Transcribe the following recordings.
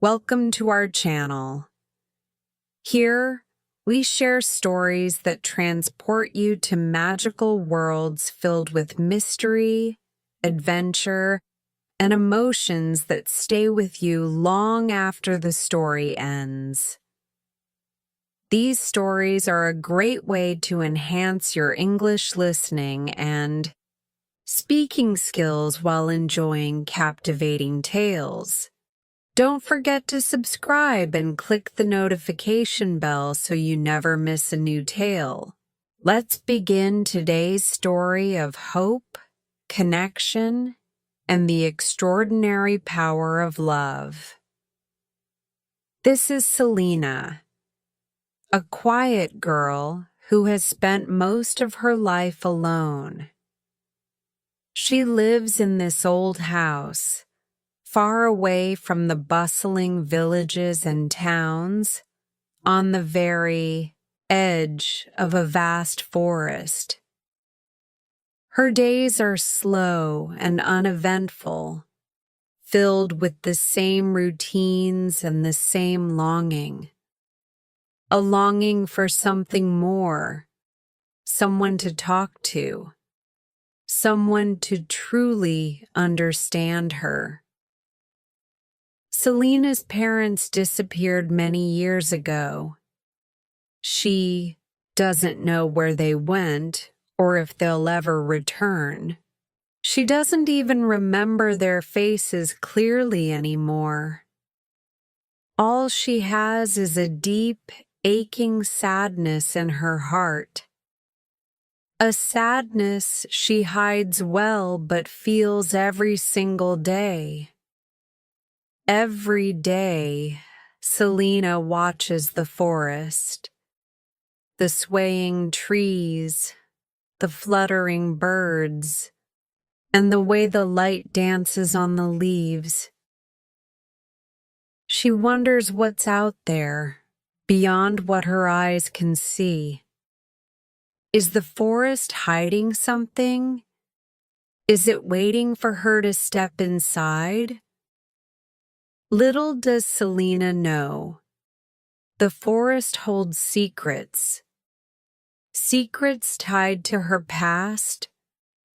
Welcome to our channel. Here, we share stories that transport you to magical worlds filled with mystery, adventure, and emotions that stay with you long after the story ends. These stories are a great way to enhance your English listening and speaking skills while enjoying captivating tales. Don't forget to subscribe and click the notification bell so you never miss a new tale. Let's begin today's story of hope, connection, and the extraordinary power of love. This is Selena, a quiet girl who has spent most of her life alone. She lives in this old house, far away from the bustling villages and towns, on the very edge of a vast forest. Her days are slow and uneventful, filled with the same routines and the same longing. A longing for something more, someone to talk to, someone to truly understand her. Selena's parents disappeared many years ago. She doesn't know where they went or if they'll ever return. She doesn't even remember their faces clearly anymore. All she has is a deep, aching sadness in her heart. A sadness she hides well but feels every single day. Every day, Selena watches the forest, the swaying trees, the fluttering birds, and the way the light dances on the leaves. She wonders what's out there, beyond what her eyes can see. Is the forest hiding something? Is it waiting for her to step inside? Little does Selena know, the forest holds secrets. Secrets tied to her past,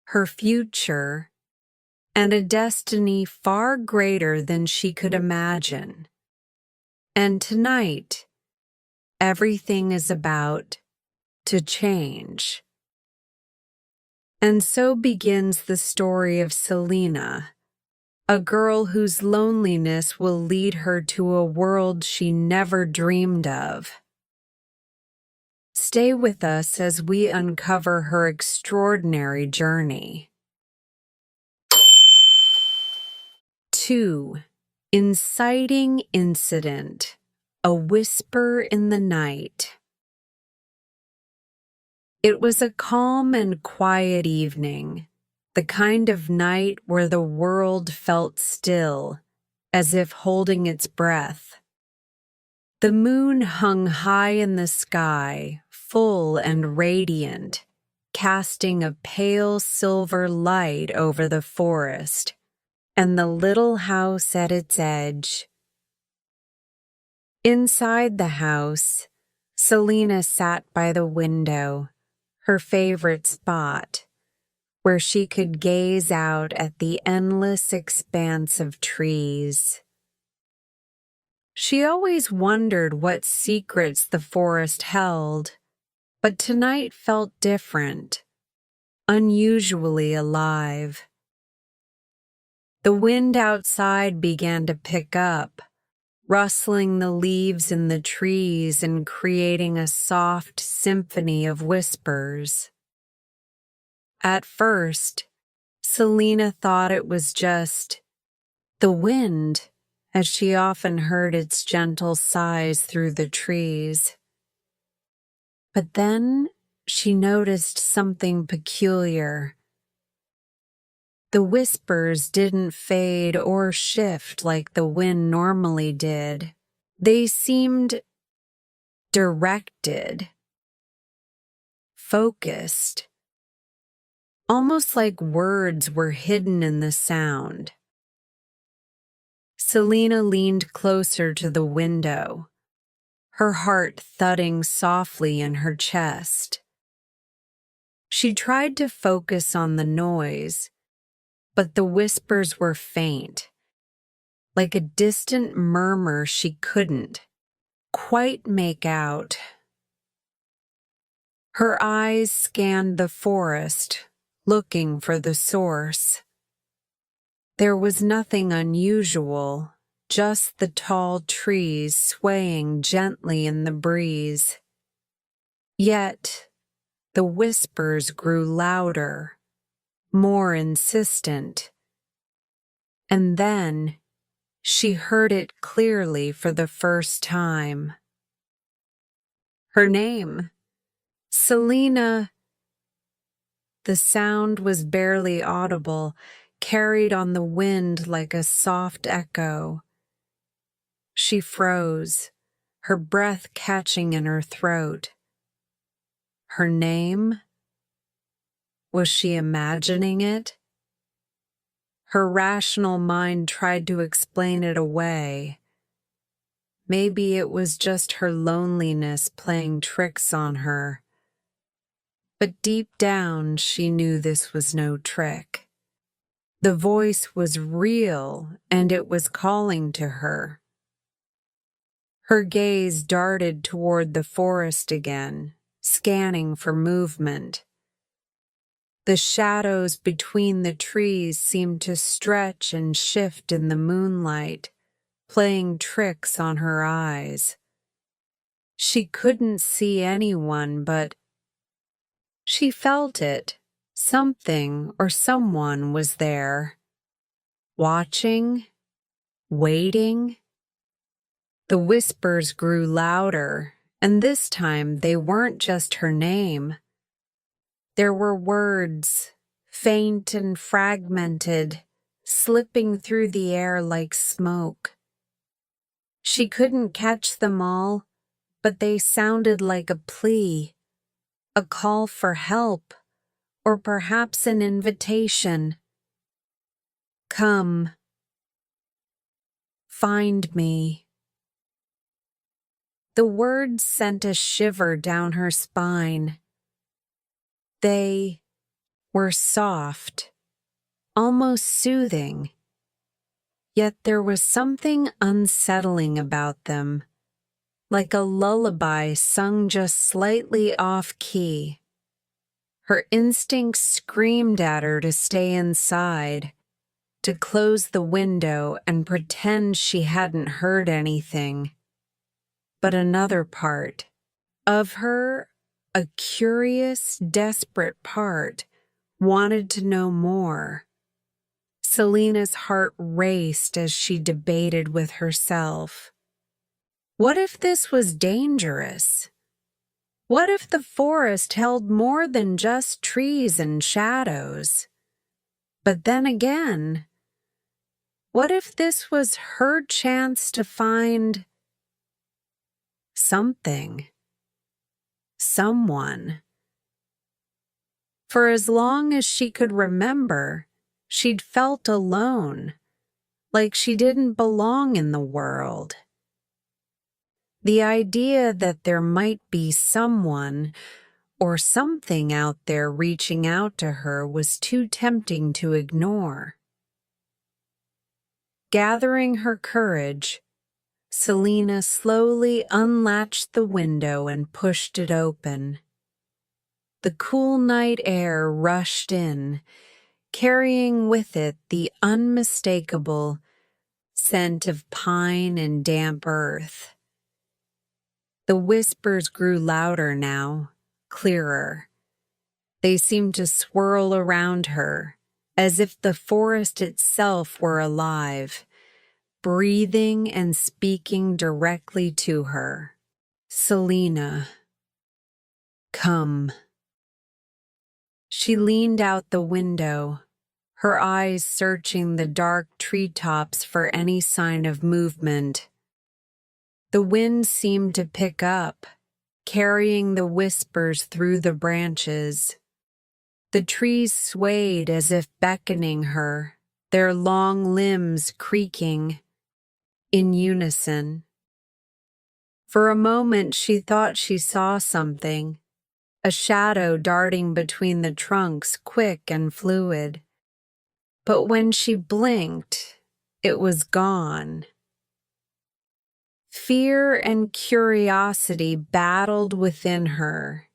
her future, and a destiny far greater than she could imagine. And tonight, everything is about to change. And so begins the story of Selena, a girl whose loneliness will lead her to a world she never dreamed of. Stay with us as we uncover her extraordinary journey. 2. Inciting incident. A whisper in the night. It was a calm and quiet evening. The kind of night where the world felt still, as if holding its breath. The moon hung high in the sky, full and radiant, casting a pale silver light over the forest and the little house at its edge. Inside the house, Selena sat by the window, her favorite spot, where she could gaze out at the endless expanse of trees. She always wondered what secrets the forest held, but tonight felt different, unusually alive. The wind outside began to pick up, rustling the leaves in the trees and creating a soft symphony of whispers. At first, Selena thought it was just the wind, as she often heard its gentle sighs through the trees. But then she noticed something peculiar. The whispers didn't fade or shift like the wind normally did. They seemed directed, focused, almost like words were hidden in the sound. Selena leaned closer to the window, her heart thudding softly in her chest. She tried to focus on the noise, but the whispers were faint, like a distant murmur she couldn't quite make out. Her eyes scanned the forest, looking for the source. There was nothing unusual, just the tall trees swaying gently in the breeze. Yet, the whispers grew louder, more insistent. And then, she heard it clearly for the first time. Her name, Selena. The sound was barely audible, carried on the wind like a soft echo. She froze, her breath catching in her throat. Her name? Was she imagining it? Her rational mind tried to explain it away. Maybe it was just her loneliness playing tricks on her. But deep down, she knew this was no trick. The voice was real, and it was calling to her. Her gaze darted toward the forest again, scanning for movement. The shadows between the trees seemed to stretch and shift in the moonlight, playing tricks on her eyes. She couldn't see anyone, but she felt it. Something or someone was there, watching, waiting. The whispers grew louder, and this time they weren't just her name. There were words, faint and fragmented, slipping through the air like smoke. She couldn't catch them all, but they sounded like a plea, a call for help, or perhaps an invitation. Come. Find me. The words sent a shiver down her spine. They were soft, almost soothing, yet there was something unsettling about them, like a lullaby sung just slightly off-key. Her instincts screamed at her to stay inside, to close the window and pretend she hadn't heard anything. But another part of her, a curious, desperate part, wanted to know more. Selena's heart raced as she debated with herself. What if this was dangerous? What if the forest held more than just trees and shadows? But then again, what if this was her chance to find something, someone? For as long as she could remember, she'd felt alone, like she didn't belong in the world. The idea that there might be someone or something out there reaching out to her was too tempting to ignore. Gathering her courage, Selena slowly unlatched the window and pushed it open. The cool night air rushed in, carrying with it the unmistakable scent of pine and damp earth. The whispers grew louder now, clearer. They seemed to swirl around her, as if the forest itself were alive, breathing and speaking directly to her. Selena, come. She leaned out the window, her eyes searching the dark treetops for any sign of movement. The wind seemed to pick up, carrying the whispers through the branches. The trees swayed as if beckoning her, their long limbs creaking. in unison. For a moment she thought she saw something, a shadow darting between the trunks, quick and fluid. But when she blinked, it was gone. Fear and curiosity battled within her,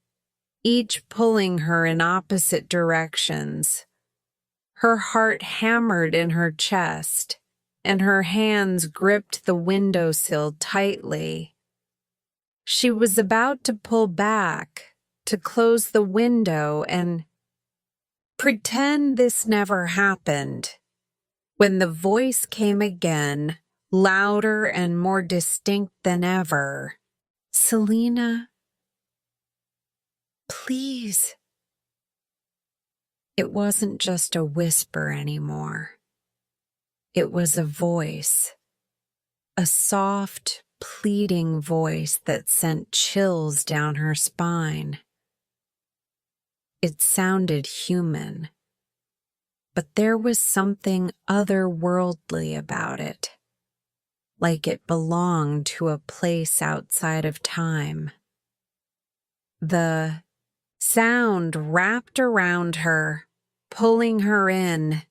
each pulling her in opposite directions. Her heart hammered in her chest, and her hands gripped the windowsill tightly. She was about to pull back, to close the window and pretend this never happened, when the voice came again, louder and more distinct than ever. "Selena, please." It wasn't just a whisper anymore. It was a voice, a soft, pleading voice that sent chills down her spine. It sounded human, but there was something otherworldly about it, like it belonged to a place outside of time. The sound wrapped around her, pulling her in,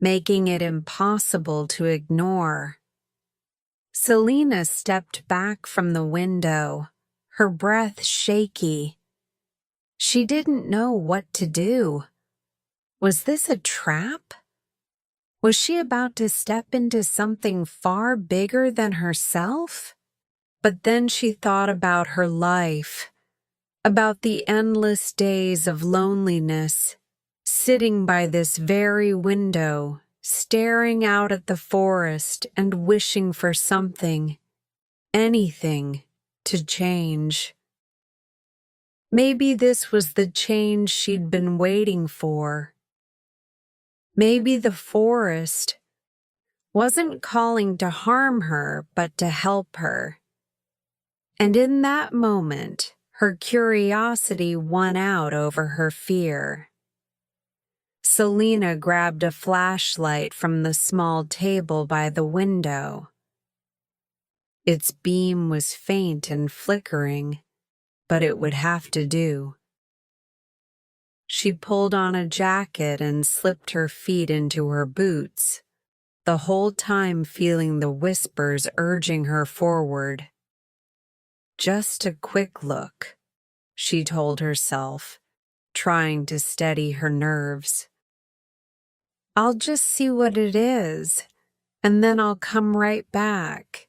making it impossible to ignore. Selena stepped back from the window, her breath shaky. She didn't know what to do. Was this a trap? Was she about to step into something far bigger than herself? But then she thought about her life, about the endless days of loneliness, sitting by this very window, staring out at the forest and wishing for something, anything, to change. Maybe this was the change she'd been waiting for. Maybe the forest wasn't calling to harm her, but to help her. And in that moment, her curiosity won out over her fear. Selena grabbed a flashlight from the small table by the window. Its beam was faint and flickering, but it would have to do. She pulled on a jacket and slipped her feet into her boots, the whole time feeling the whispers urging her forward. Just a quick look, she told herself, trying to steady her nerves. I'll just see what it is, and then I'll come right back.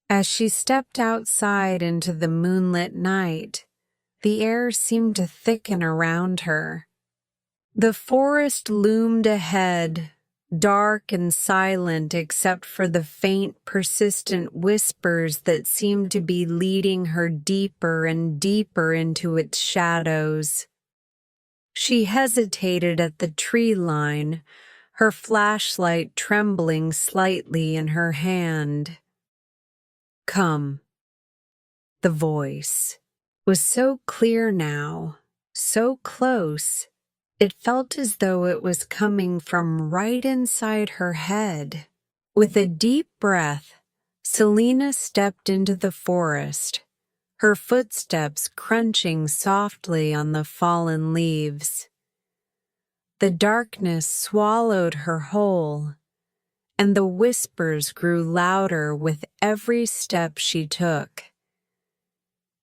As she stepped outside into the moonlit night, the air seemed to thicken around her. The forest loomed ahead, dark and silent except for the faint, persistent whispers that seemed to be leading her deeper and deeper into its shadows. She hesitated at the tree line, her flashlight trembling slightly in her hand. "Come." The voice was so clear now, so close, it felt as though it was coming from right inside her head. With a deep breath, Selena stepped into the forest, her footsteps crunching softly on the fallen leaves. The darkness swallowed her whole, and the whispers grew louder with every step she took.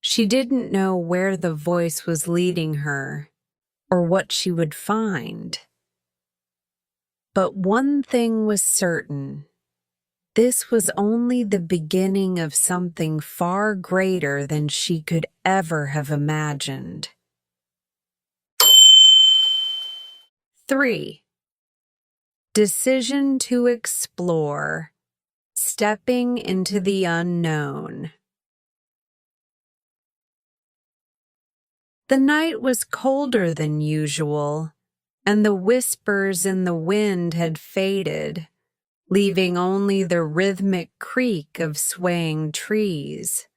She didn't know where the voice was leading her, or what she would find. But one thing was certain. This was only the beginning of something far greater than she could ever have imagined. 3. Decision to explore, stepping into the unknown. The night was colder than usual, and the whispers in the wind had faded, leaving only the rhythmic creak of swaying trees.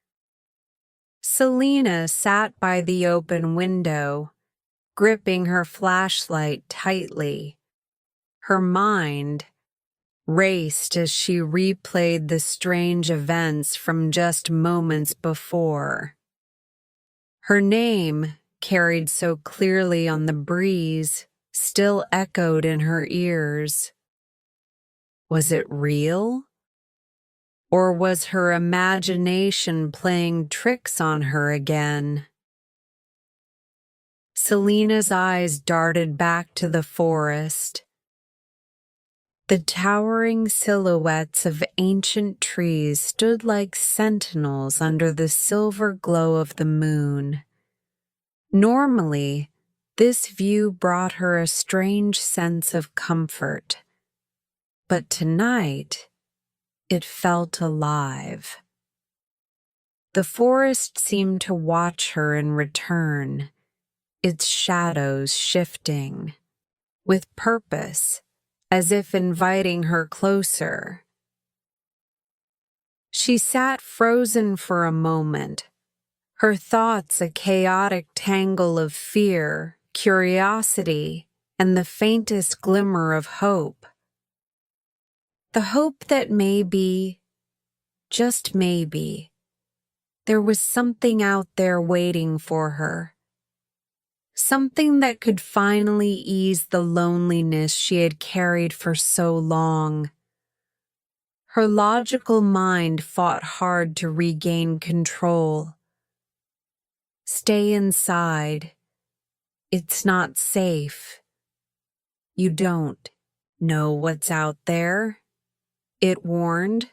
Selena sat by the open window, gripping her flashlight tightly, her mind raced as she replayed the strange events from just moments before. Her name, carried so clearly on the breeze, still echoed in her ears. Was it real? Or was her imagination playing tricks on her again? Selena's eyes darted back to the forest. The towering silhouettes of ancient trees stood like sentinels under the silver glow of the moon. Normally, this view brought her a strange sense of comfort, but tonight, it felt alive. The forest seemed to watch her in return, its shadows shifting, with purpose, as if inviting her closer. She sat frozen for a moment, her thoughts a chaotic tangle of fear, curiosity, and the faintest glimmer of hope. The hope that maybe, just maybe, there was something out there waiting for her. Something that could finally ease the loneliness she had carried for so long. Her logical mind fought hard to regain control. Stay inside. It's not safe. You don't know what's out there, it warned.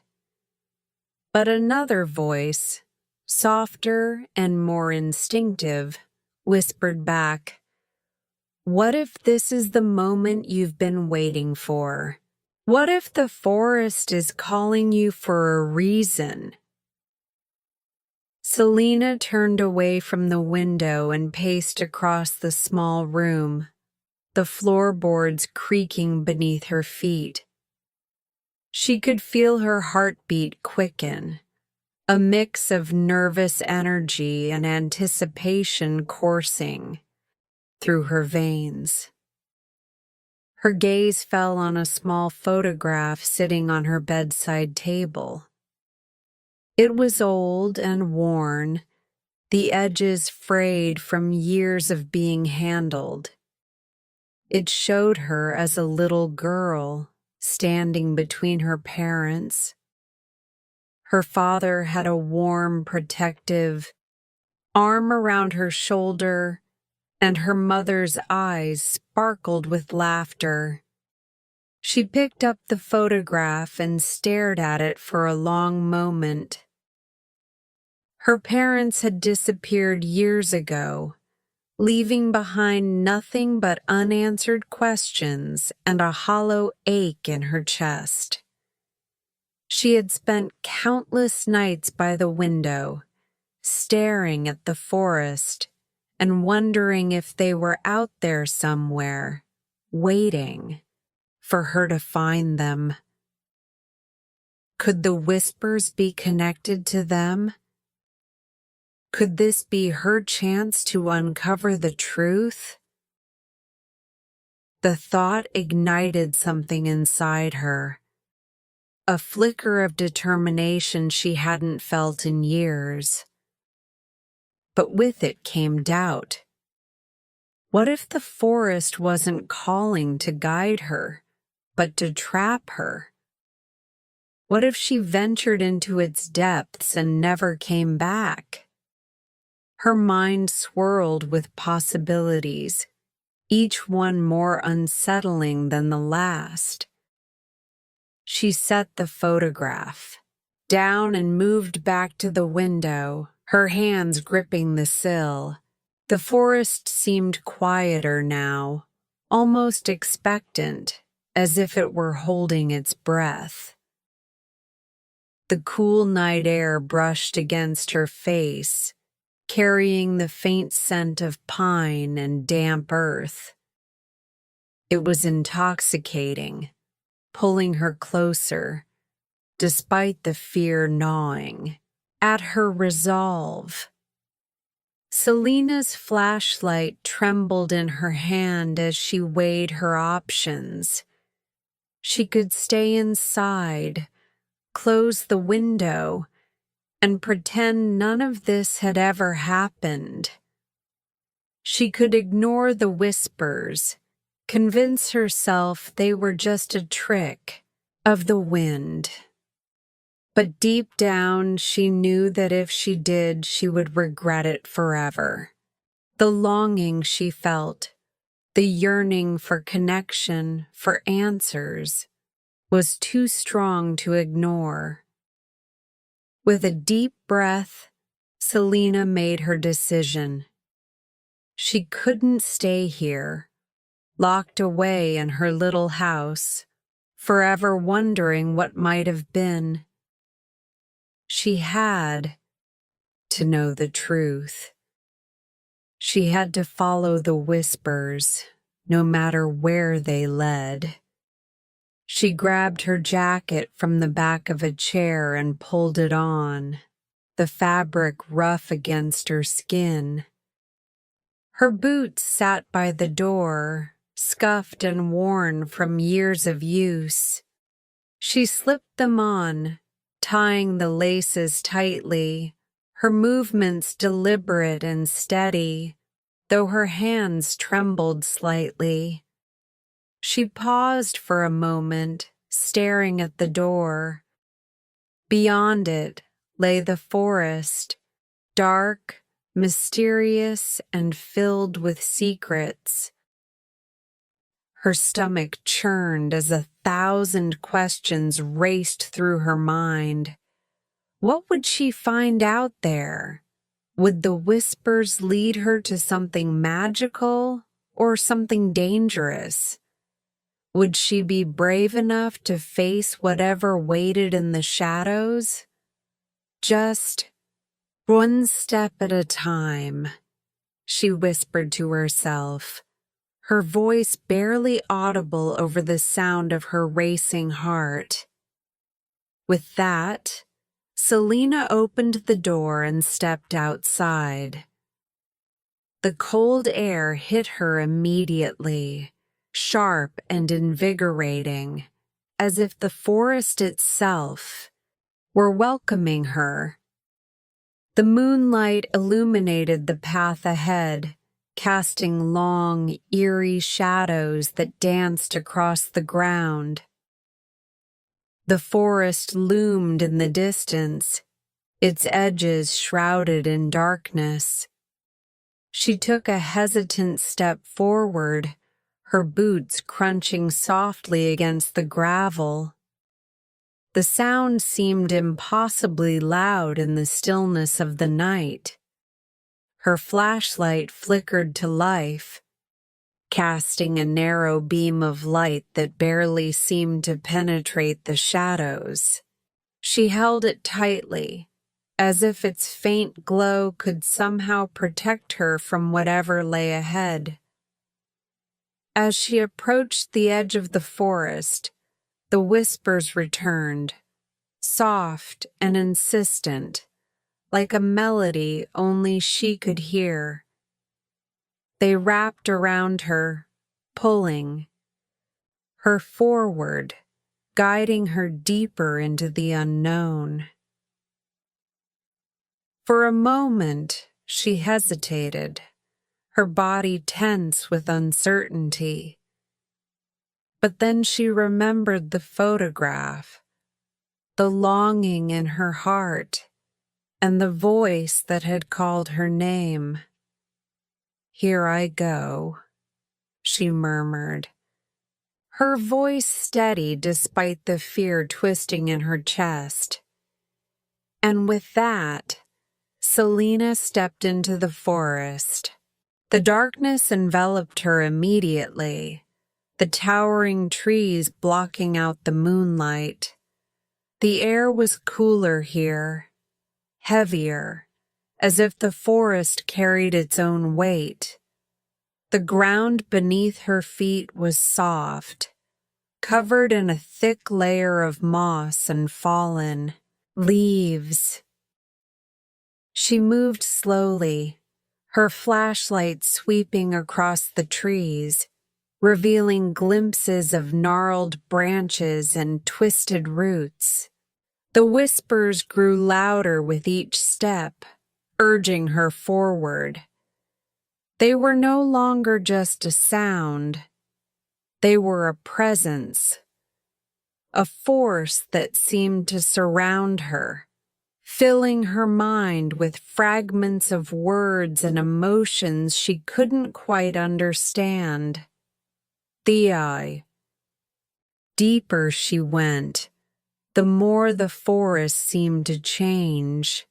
But another voice, softer and more instinctive, whispered back, "What if this is the moment you've been waiting for? What if the forest is calling you for a reason?" Selena turned away from the window and paced across the small room, the floorboards creaking beneath her feet. She could feel her heartbeat quicken, a mix of nervous energy and anticipation coursing through her veins. Her gaze fell on a small photograph sitting on her bedside table. It was old and worn, the edges frayed from years of being handled. It showed her as a little girl, standing between her parents. Her father had a warm, protective arm around her shoulder, and her mother's eyes sparkled with laughter. She picked up the photograph and stared at it for a long moment. Her parents had disappeared years ago, leaving behind nothing but unanswered questions and a hollow ache in her chest. She had spent countless nights by the window, staring at the forest and wondering if they were out there somewhere, waiting for her to find them. Could the whispers be connected to them? Could this be her chance to uncover the truth? The thought ignited something inside her, a flicker of determination she hadn't felt in years. But with it came doubt. What if the forest wasn't calling to guide her, but to trap her? What if she ventured into its depths and never came back? Her mind swirled with possibilities, each one more unsettling than the last. She set the photograph down and moved back to the window, her hands gripping the sill. The forest seemed quieter now, almost expectant, as if it were holding its breath. The cool night air brushed against her face, carrying the faint scent of pine and damp earth. It was intoxicating, pulling her closer, despite the fear gnawing at her resolve. Selena's flashlight trembled in her hand as she weighed her options. She could stay inside, close the window, and pretend none of this had ever happened. She could ignore the whispers, convince herself they were just a trick of the wind. But deep down, she knew that if she did, she would regret it forever. The longing she felt, the yearning for connection, for answers, was too strong to ignore. With a deep breath, Selena made her decision. She couldn't stay here, locked away in her little house, forever wondering what might have been. She had to know the truth. She had to follow the whispers, no matter where they led. She grabbed her jacket from the back of a chair and pulled it on, the fabric rough against her skin. Her boots sat by the door, scuffed and worn from years of use. She slipped them on, tying the laces tightly, her movements deliberate and steady, though her hands trembled slightly. She paused for a moment, staring at the door. Beyond it lay the forest, dark, mysterious, and filled with secrets. Her stomach churned as 1,000 questions raced through her mind. What would she find out there? Would the whispers lead her to something magical or something dangerous? Would she be brave enough to face whatever waited in the shadows? Just one step at a time, she whispered to herself, her voice barely audible over the sound of her racing heart. With that, Selena opened the door and stepped outside. The cold air hit her immediately, sharp and invigorating, as if the forest itself were welcoming her. The moonlight illuminated the path ahead, casting long, eerie shadows that danced across the ground. The forest loomed in the distance, its edges shrouded in darkness. She took a hesitant step forward, her boots crunching softly against the gravel. The sound seemed impossibly loud in the stillness of the night. Her flashlight flickered to life, casting a narrow beam of light that barely seemed to penetrate the shadows. She held it tightly, as if its faint glow could somehow protect her from whatever lay ahead. As she approached the edge of the forest, the whispers returned, soft and insistent, like a melody only she could hear. They wrapped around her, pulling her forward, guiding her deeper into the unknown. For a moment, she hesitated, her body tense with uncertainty. But then she remembered the photograph, the longing in her heart, and the voice that had called her name. "Here I go," she murmured, her voice steady despite the fear twisting in her chest. And with that, Selena stepped into the forest. The darkness enveloped her immediately, the towering trees blocking out the moonlight. The air was cooler here, heavier, as if the forest carried its own weight. The ground beneath her feet was soft, covered in a thick layer of moss and fallen leaves. She moved slowly, her flashlight sweeping across the trees, revealing glimpses of gnarled branches and twisted roots. The whispers grew louder with each step, urging her forward. They were no longer just a sound. They were a presence, a force that seemed to surround her, filling her mind with fragments of words and emotions she couldn't quite understand. The eye. Deeper she went, the more the forest seemed to change.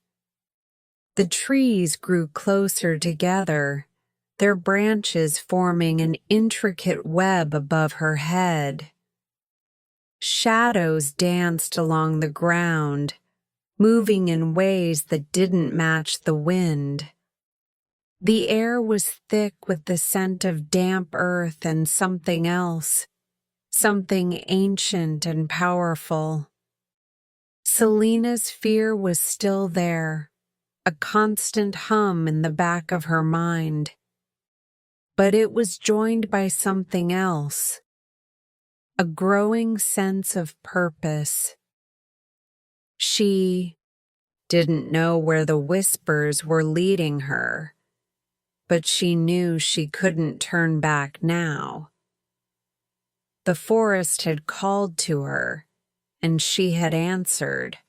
The trees grew closer together, their branches forming an intricate web above her head. Shadows danced along the ground, moving in ways that didn't match the wind. The air was thick with the scent of damp earth and something else, something ancient and powerful. Selena's fear was still there, a constant hum in the back of her mind. But it was joined by something else, a growing sense of purpose. She didn't know where the whispers were leading her, but she knew she couldn't turn back now. The forest had called to her, and she had answered.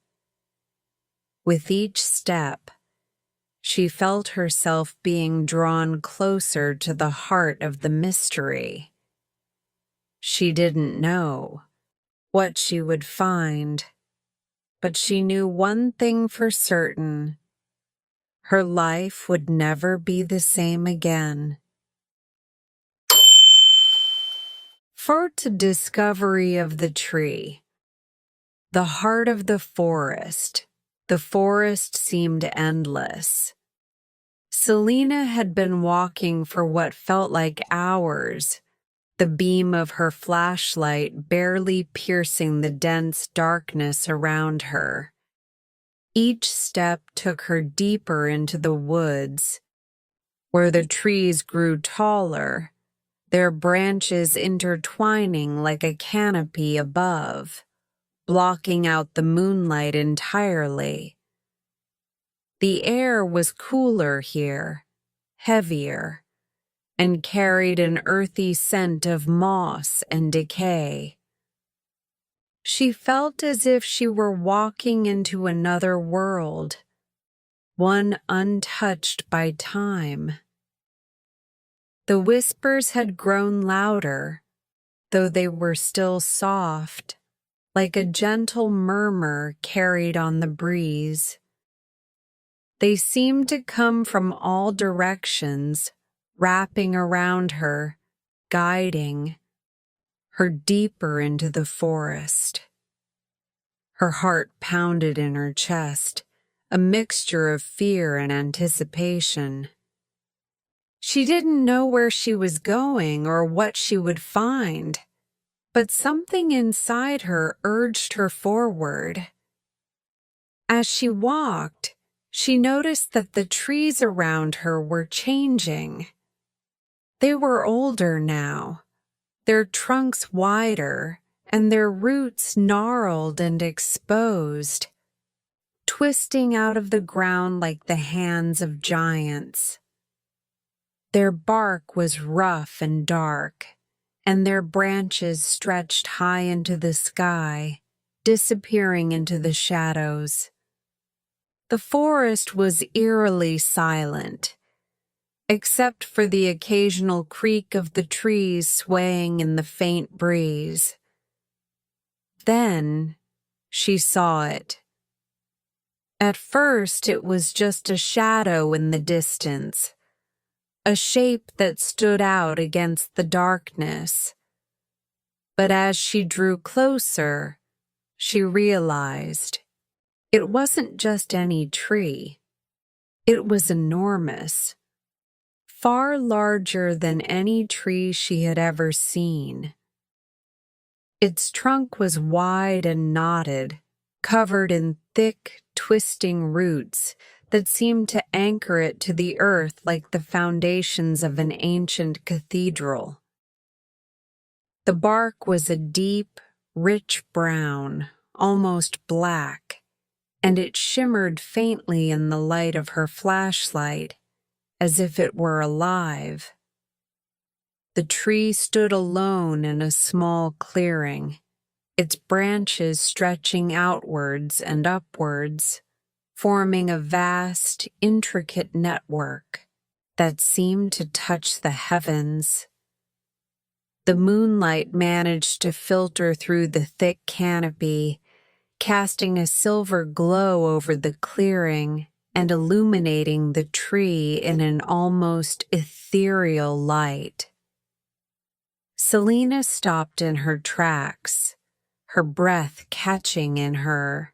With each step, she felt herself being drawn closer to the heart of the mystery. She didn't know what she would find, but she knew one thing for certain: her life would never be the same again. For to discovery of the tree, the heart of the forest seemed endless. Selena had been walking for what felt like hours, the beam of her flashlight barely piercing the dense darkness around her. Each step took her deeper into the woods, where the trees grew taller, their branches intertwining like a canopy above, blocking out the moonlight entirely. The air was cooler here, heavier, and carried an earthy scent of moss and decay. She felt as if she were walking into another world, one untouched by time. The whispers had grown louder, though they were still soft, like a gentle murmur carried on the breeze. They seemed to come from all directions, wrapping around her, guiding her deeper into the forest. Her heart pounded in her chest, a mixture of fear and anticipation. She didn't know where she was going or what she would find, but something inside her urged her forward. As she walked, she noticed that the trees around her were changing. They were older now, their trunks wider, and their roots gnarled and exposed, twisting out of the ground like the hands of giants. Their bark was rough and dark, and their branches stretched high into the sky, disappearing into the shadows. The forest was eerily silent, except for the occasional creak of the trees swaying in the faint breeze. Then she saw it. At first, it was just a shadow in the distance, a shape that stood out against the darkness. But as she drew closer, she realized it wasn't just any tree. It was enormous, far larger than any tree she had ever seen. Its trunk was wide and knotted, covered in thick, twisting roots that seemed to anchor it to the earth like the foundations of an ancient cathedral. The bark was a deep, rich brown, almost black, and it shimmered faintly in the light of her flashlight, as if it were alive. The tree stood alone in a small clearing, its branches stretching outwards and upwards, forming a vast, intricate network that seemed to touch the heavens. The moonlight managed to filter through the thick canopy, casting a silver glow over the clearing and illuminating the tree in an almost ethereal light. Selena stopped in her tracks, her breath catching in her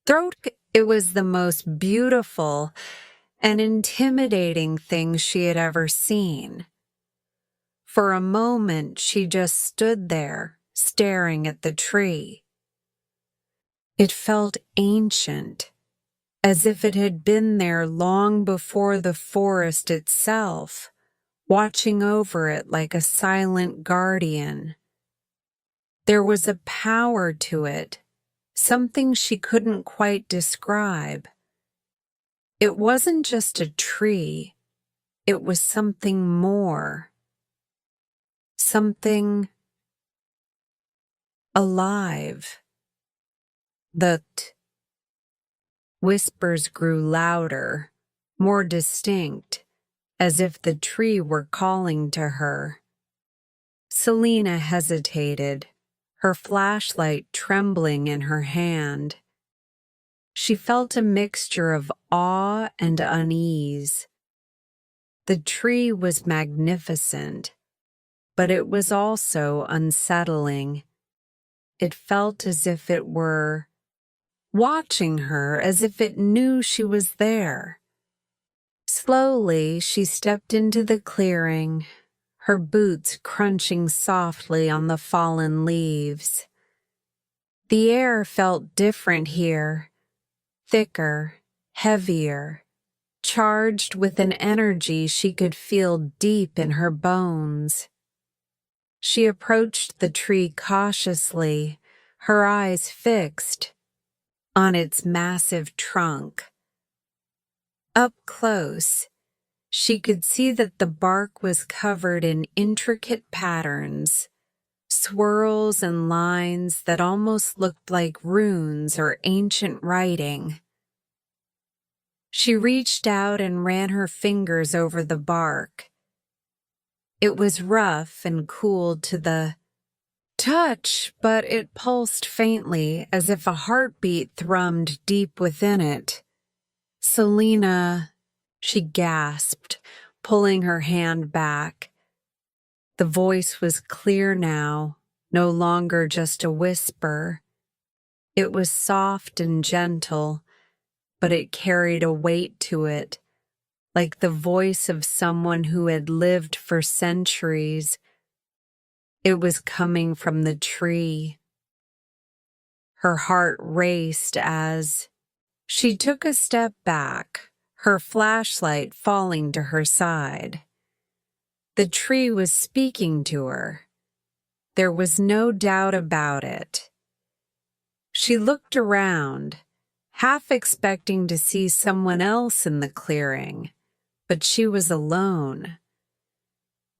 throat. It was the most beautiful and intimidating thing she had ever seen. For a moment, she just stood there, staring at the tree. It felt ancient, as if it had been there long before the forest itself, watching over it like a silent guardian. There was a power to it, something she couldn't quite describe. It wasn't just a tree, it was something more. Something alive. The whispers grew louder, more distinct, as if the tree were calling to her. Selena hesitated, her flashlight trembling in her hand. She felt a mixture of awe and unease. The tree was magnificent, but it was also unsettling. It felt as if it were watching her, as if it knew she was there. Slowly, she stepped into the clearing, her boots crunching softly on the fallen leaves. The air felt different here, thicker, heavier, charged with an energy she could feel deep in her bones. She approached the tree cautiously, her eyes fixed on its massive trunk. Up close, she could see that the bark was covered in intricate patterns, swirls and lines that almost looked like runes or ancient writing. She reached out and ran her fingers over the bark. It was rough and cool to the touch, but it pulsed faintly as if a heartbeat thrummed deep within it. Selena, she gasped, pulling her hand back. The voice was clear now, no longer just a whisper. It was soft and gentle, but it carried a weight to it, like the voice of someone who had lived for centuries. It was coming from the tree. Her heart raced as she took a step back, her flashlight falling to her side. The tree was speaking to her. There was no doubt about it. She looked around, half expecting to see someone else in the clearing, but she was alone.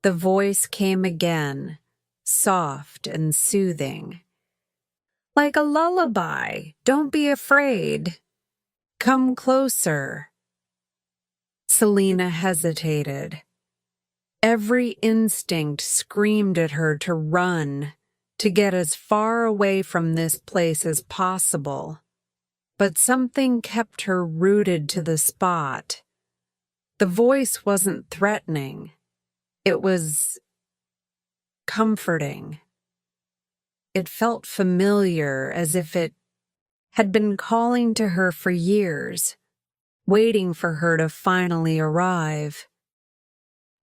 The voice came again, soft and soothing. Like a lullaby, don't be afraid. Come closer. Selena hesitated. Every instinct screamed at her to run, to get as far away from this place as possible. But something kept her rooted to the spot. The voice wasn't threatening. It was comforting. It felt familiar, as if it had been calling to her for years, waiting for her to finally arrive.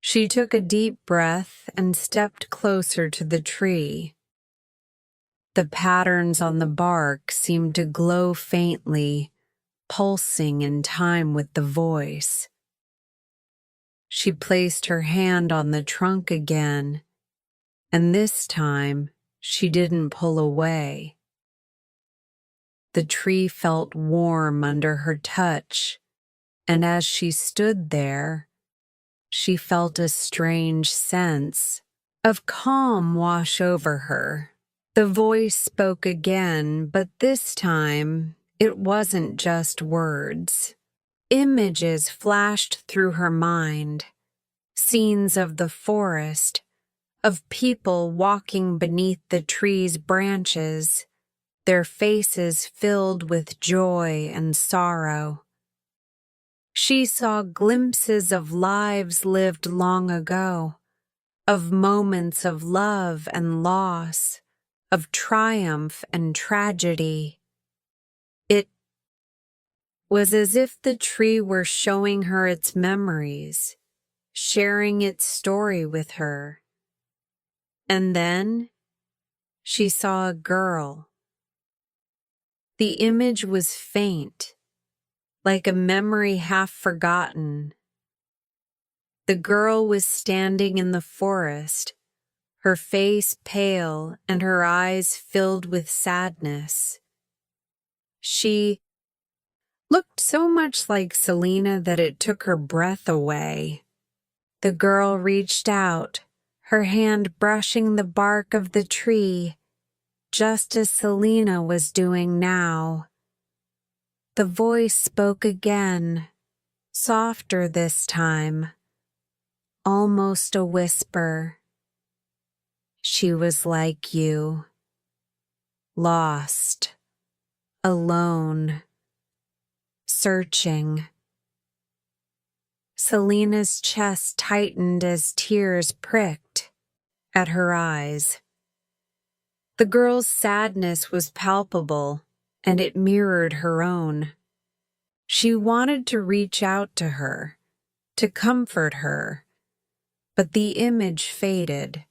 She took a deep breath and stepped closer to the tree. The patterns on the bark seemed to glow faintly, pulsing in time with the voice. She placed her hand on the trunk again, And this time, she didn't pull away. The tree felt warm under her touch, and as she stood there, she felt a strange sense of calm wash over her. The voice spoke again, but this time it wasn't just words. Images flashed through her mind, scenes of the forest, of people walking beneath the tree's branches, their faces filled with joy and sorrow. She saw glimpses of lives lived long ago, of moments of love and loss, of triumph and tragedy. It was as if the tree were showing her its memories, sharing its story with her. And then she saw a girl. The image was faint, like a memory half forgotten. The girl was standing in the forest, her face pale and her eyes filled with sadness. She looked so much like Selena that it took her breath away. The girl reached out, her hand brushing the bark of the tree, just as Selena was doing now. The voice spoke again, softer this time, almost a whisper. She was like you, lost, alone, searching. Selena's chest tightened as tears pricked at her eyes. The girl's sadness was palpable, and it mirrored her own. She wanted to reach out to her, to comfort her, but the image faded,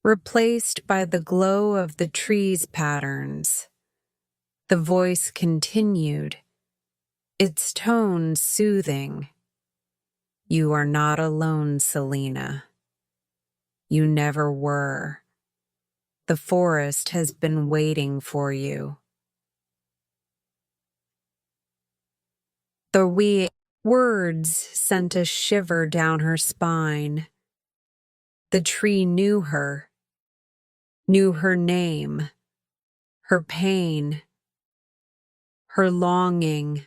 replaced by the glow of the tree's patterns. The voice continued, its tone soothing. You are not alone, Selena. You never were. The forest has been waiting for you. The words sent a shiver down her spine. The tree knew her name, her pain, her longing.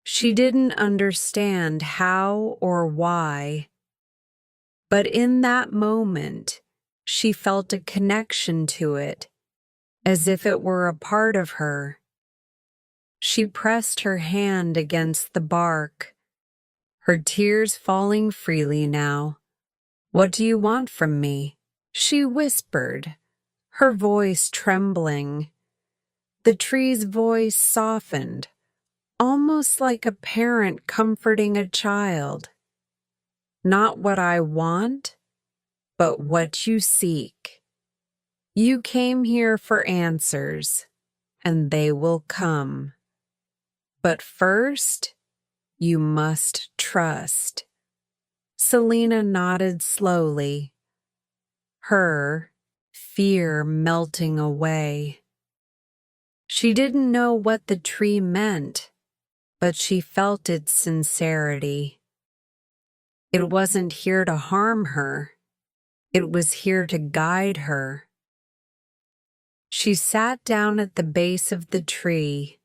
She didn't understand how or why, but in that moment, she felt a connection to it, as if it were a part of her. She pressed her hand against the bark, her tears falling freely now. What do you want from me? She whispered, her voice trembling. The tree's voice softened, almost like a parent comforting a child. Not what I want, but what you seek. You came here for answers, and they will come. But first, you must trust. Selena nodded slowly, her fear melting away. She didn't know what the tree meant, but she felt its sincerity. It wasn't here to harm her. It was here to guide her. She sat down at the base of the tree,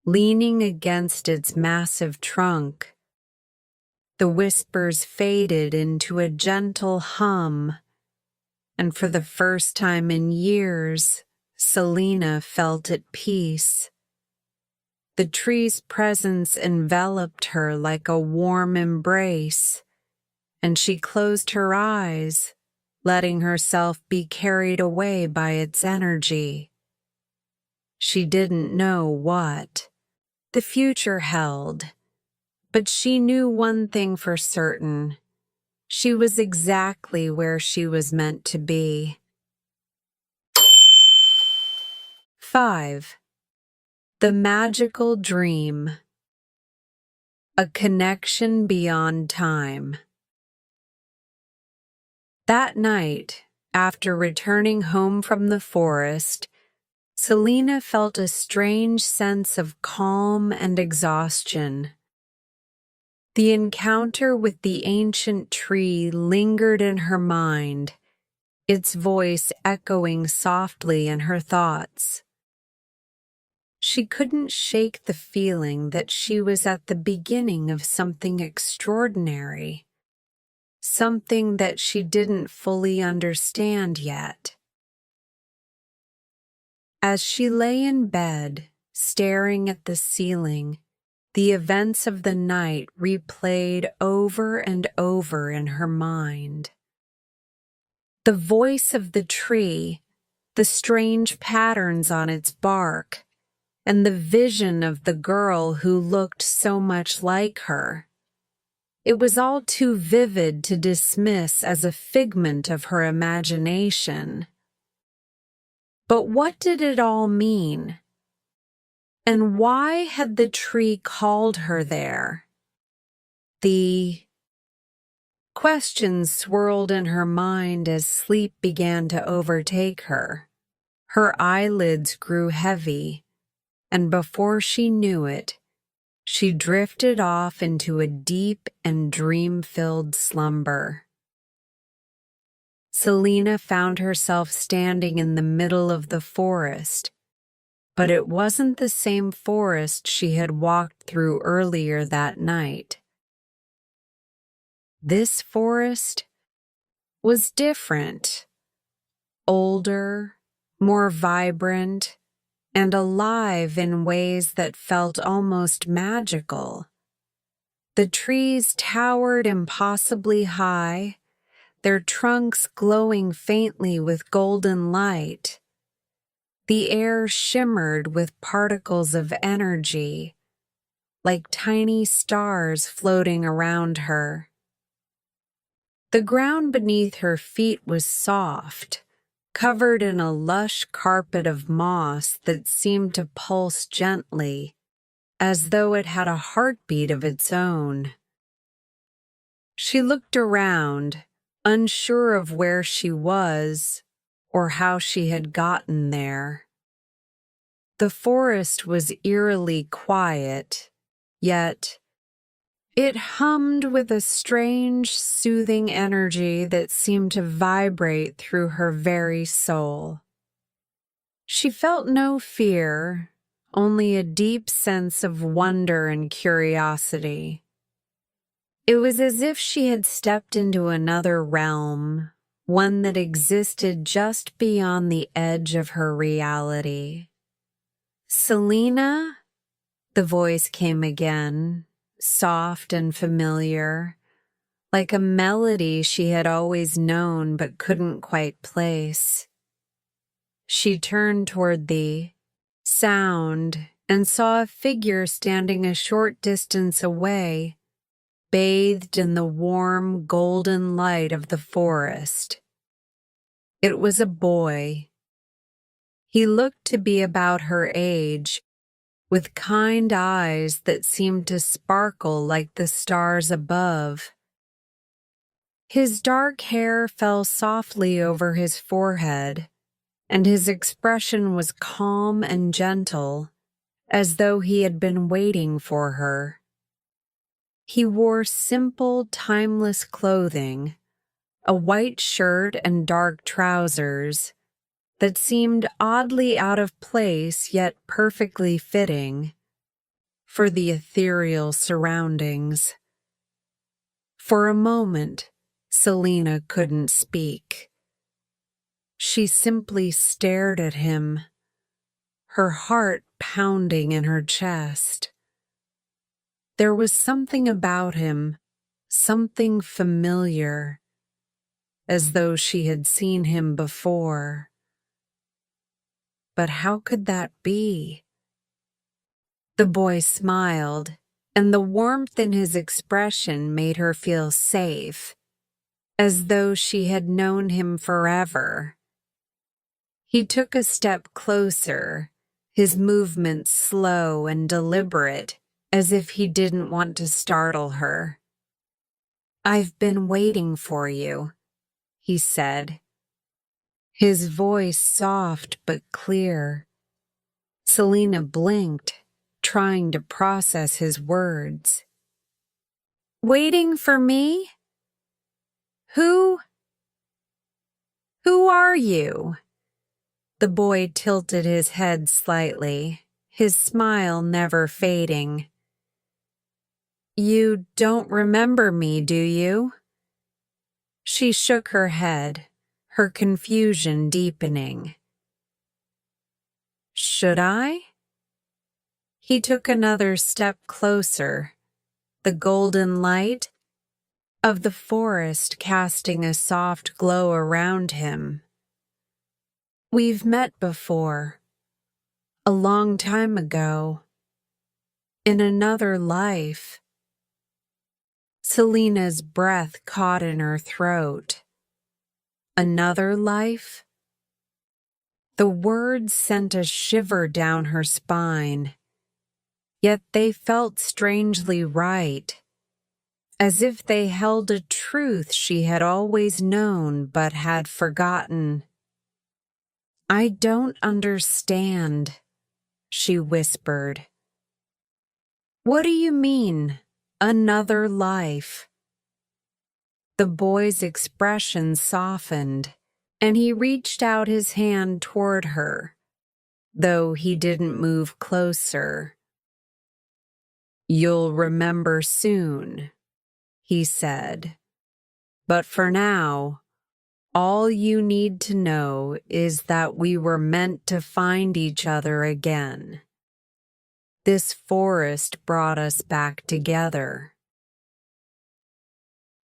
leaning against its massive trunk. The whispers faded into a gentle hum, and for the first time in years, Selena felt at peace. The tree's presence enveloped her like a warm embrace, and she closed her eyes, letting herself be carried away by its energy. She didn't know what the future held, but she knew one thing for certain. She was exactly where she was meant to be. 5. The magical dream. A connection beyond time. That night, After returning home from the forest, Selena felt a strange sense of calm and exhaustion. The encounter with the ancient tree lingered in her mind, its voice echoing softly in her thoughts. She couldn't shake the feeling that she was at the beginning of something extraordinary, something that she didn't fully understand yet. As she lay in bed, staring at the ceiling, the events of the night replayed over and over in her mind. The voice of the tree, the strange patterns on its bark, and the vision of the girl who looked so much like her. It was all too vivid to dismiss as a figment of her imagination. But what did it all mean? And why had the tree called her there? The questions swirled in her mind as sleep began to overtake her. Her eyelids grew heavy, and before she knew it, she drifted off into a deep and dream-filled slumber. Selena found herself standing in the middle of the forest, but it wasn't the same forest she had walked through earlier that night. This forest was different, older, more vibrant, and alive in ways that felt almost magical. The trees towered impossibly high, their trunks glowing faintly with golden light. The air shimmered with particles of energy, like tiny stars floating around her. The ground beneath her feet was soft, covered in a lush carpet of moss that seemed to pulse gently, as though it had a heartbeat of its own. She looked around, unsure of where she was or how she had gotten there. The forest was eerily quiet, yet it hummed with a strange, soothing energy that seemed to vibrate through her very soul. She felt no fear, only a deep sense of wonder and curiosity. It was as if she had stepped into another realm, one that existed just beyond the edge of her reality. "Selena?" The voice came again, soft and familiar, like a melody she had always known but couldn't quite place. She turned toward the sound and saw a figure standing a short distance away, bathed in the warm, golden light of the forest. It was a boy. He looked to be about her age, with kind eyes that seemed to sparkle like the stars above. His dark hair fell softly over his forehead, and his expression was calm and gentle, as though he had been waiting for her. He wore simple, timeless clothing, a white shirt and dark trousers that seemed oddly out of place yet perfectly fitting for the ethereal surroundings. For a moment, Selena couldn't speak. She simply stared at him, her heart pounding in her chest. There was something about him, something familiar, as though she had seen him before. But how could that be? The boy smiled, and the warmth in his expression made her feel safe, as though she had known him forever. He took a step closer, his movements slow and deliberate, as if he didn't want to startle her. "I've been waiting for you," he said. his voice soft but clear. Selena blinked, trying to process his words. Waiting for me? Who are you? The boy tilted his head slightly, his smile never fading. You don't remember me, do you? She shook her head, her confusion deepening. Should I? He took another step closer, the golden light of the forest casting a soft glow around him. We've met before, a long time ago, in another life. Selena's breath caught in her throat. Another life? The words sent a shiver down her spine, yet they felt strangely right, as if they held a truth she had always known but had forgotten. I don't understand, she whispered. What do you mean, another life? The boy's expression softened, and he reached out his hand toward her, though he didn't move closer. You'll remember soon, he said. But for now, all you need to know is that we were meant to find each other again. This forest brought us back together.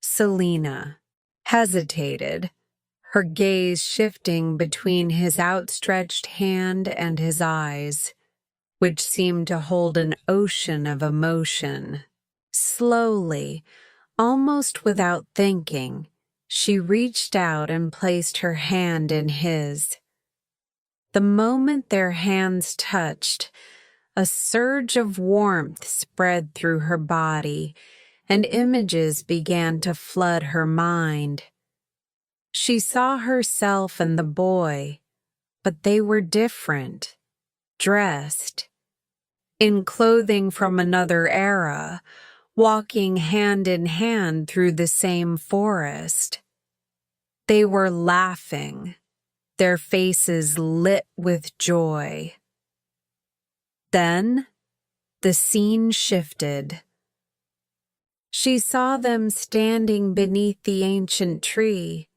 Selena hesitated, her gaze shifting between his outstretched hand and his eyes, which seemed to hold an ocean of emotion. Slowly, almost without thinking, she reached out and placed her hand in his. The moment their hands touched, a surge of warmth spread through her body, and images began to flood her mind. She saw herself and the boy, but they were different, dressed in clothing from another era, walking hand in hand through the same forest. They were laughing, their faces lit with joy. Then, the scene shifted. She saw them standing beneath the ancient tree,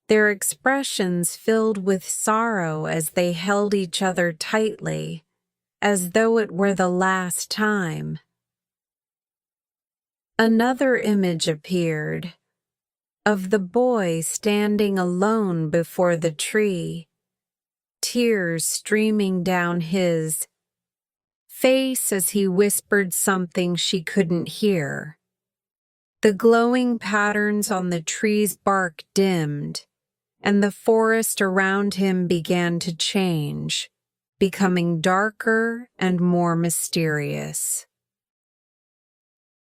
their expressions filled with sorrow as they held each other tightly, as though it were the last time. Another image appeared, of the boy standing alone before the tree, tears streaming down his face as he whispered something she couldn't hear. The glowing patterns on the tree's bark dimmed, and the forest around him began to change, becoming darker and more mysterious.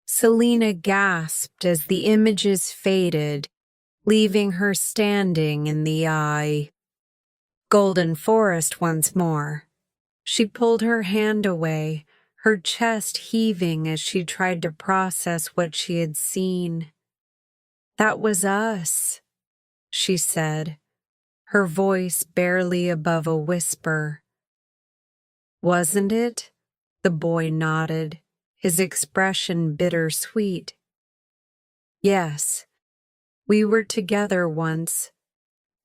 Selena gasped as the images faded, leaving her standing in the golden forest once more. She pulled her hand away, her chest heaving as she tried to process what she had seen. That was us, she said, her voice barely above a whisper. Wasn't it? The boy nodded, his expression bittersweet. Yes, we were together once,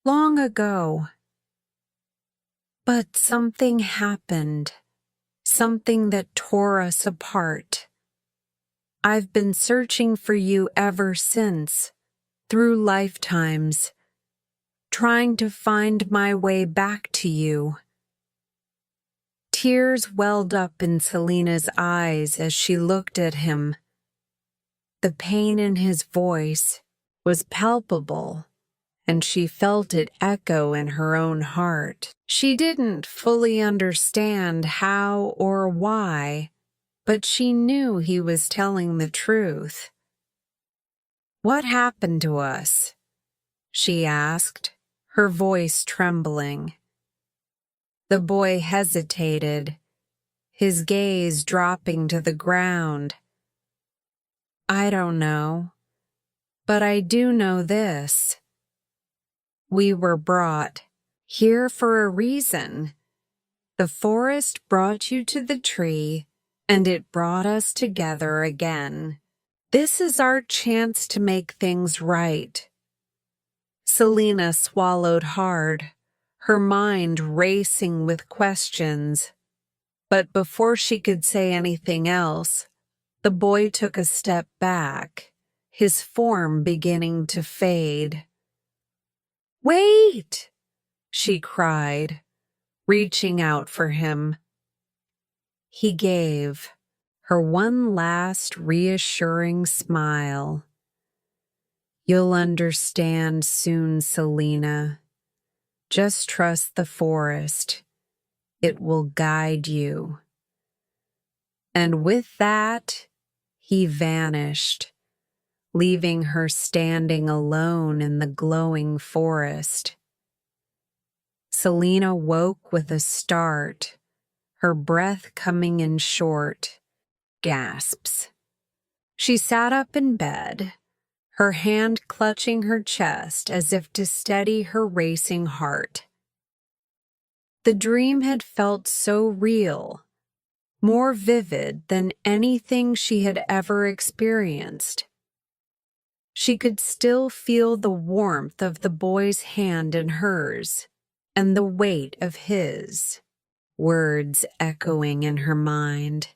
long ago. But something happened, something that tore us apart. I've been searching for you ever since, through lifetimes, trying to find my way back to you. Tears welled up in Selena's eyes as she looked at him. The pain in his voice was palpable, and she felt it echo in her own heart. She didn't fully understand how or why, but she knew he was telling the truth. What happened to us? She asked, her voice trembling. The boy hesitated, his gaze dropping to the ground. I don't know, but I do know this. We were brought here for a reason. The forest brought you to the tree, and it brought us together again. This is our chance to make things right. Selena swallowed hard, her mind racing with questions. But before she could say anything else, the boy took a step back, his form beginning to fade. Wait! She cried, reaching out for him. He gave her one last reassuring smile. You'll understand soon, Selena. Just trust the forest. It will guide you. And with that, he vanished, leaving her standing alone in the glowing forest. Selena woke with a start, her breath coming in short gasps. She sat up in bed, her hand clutching her chest as if to steady her racing heart. The dream had felt so real, more vivid than anything she had ever experienced. She could still feel the warmth of the boy's hand in hers, and the weight of his, words echoing in her mind.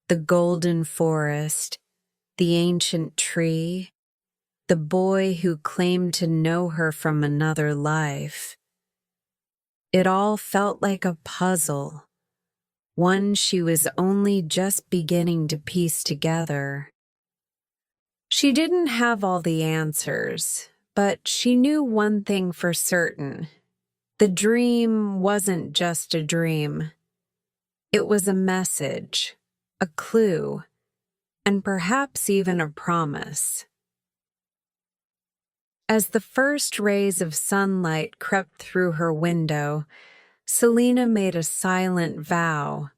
The golden forest, the ancient tree, the boy who claimed to know her from another life. It all felt like a puzzle, one she was only just beginning to piece together. She didn't have all the answers, but she knew one thing for certain. The dream wasn't just a dream. It was a message, a clue, and perhaps even a promise. As the first rays of sunlight crept through her window, Selena made a silent vow.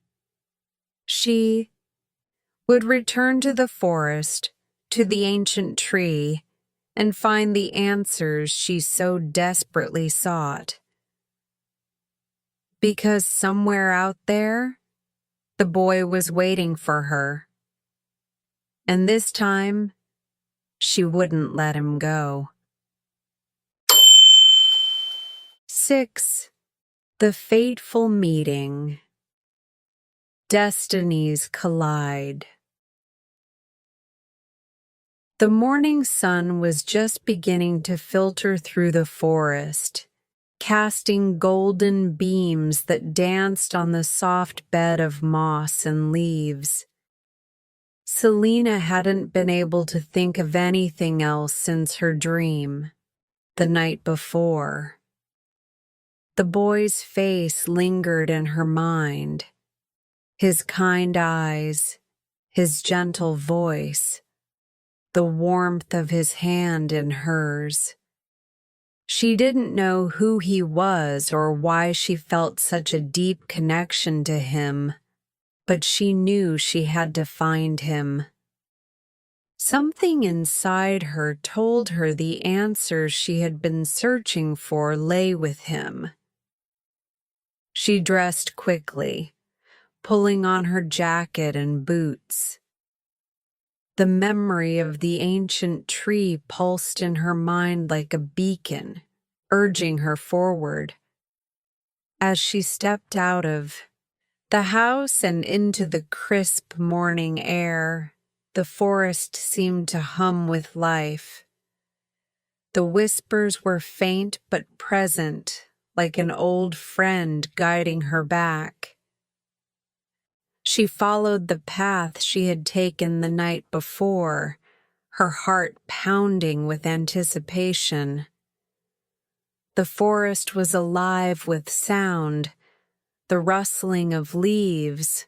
She would return to the forest, to the ancient tree, and find the answers she so desperately sought. Because somewhere out there, the boy was waiting for her. And this time, she wouldn't let him go. 6. The Fateful Meeting. Destinies collide. The morning sun was just beginning to filter through the forest, casting golden beams that danced on the soft bed of moss and leaves. Selena hadn't been able to think of anything else since her dream, the night before. The boy's face lingered in her mind, his kind eyes, his gentle voice, the warmth of his hand in hers. She didn't know who he was or why she felt such a deep connection to him, but she knew she had to find him. Something inside her told her the answers she had been searching for lay with him. She dressed quickly, pulling on her jacket and boots. The memory of the ancient tree pulsed in her mind like a beacon, urging her forward. As she stepped out of the house and into the crisp morning air, the forest seemed to hum with life. The whispers were faint but present, like an old friend guiding her back. She followed the path she had taken the night before, her heart pounding with anticipation. The forest was alive with sound, the rustling of leaves,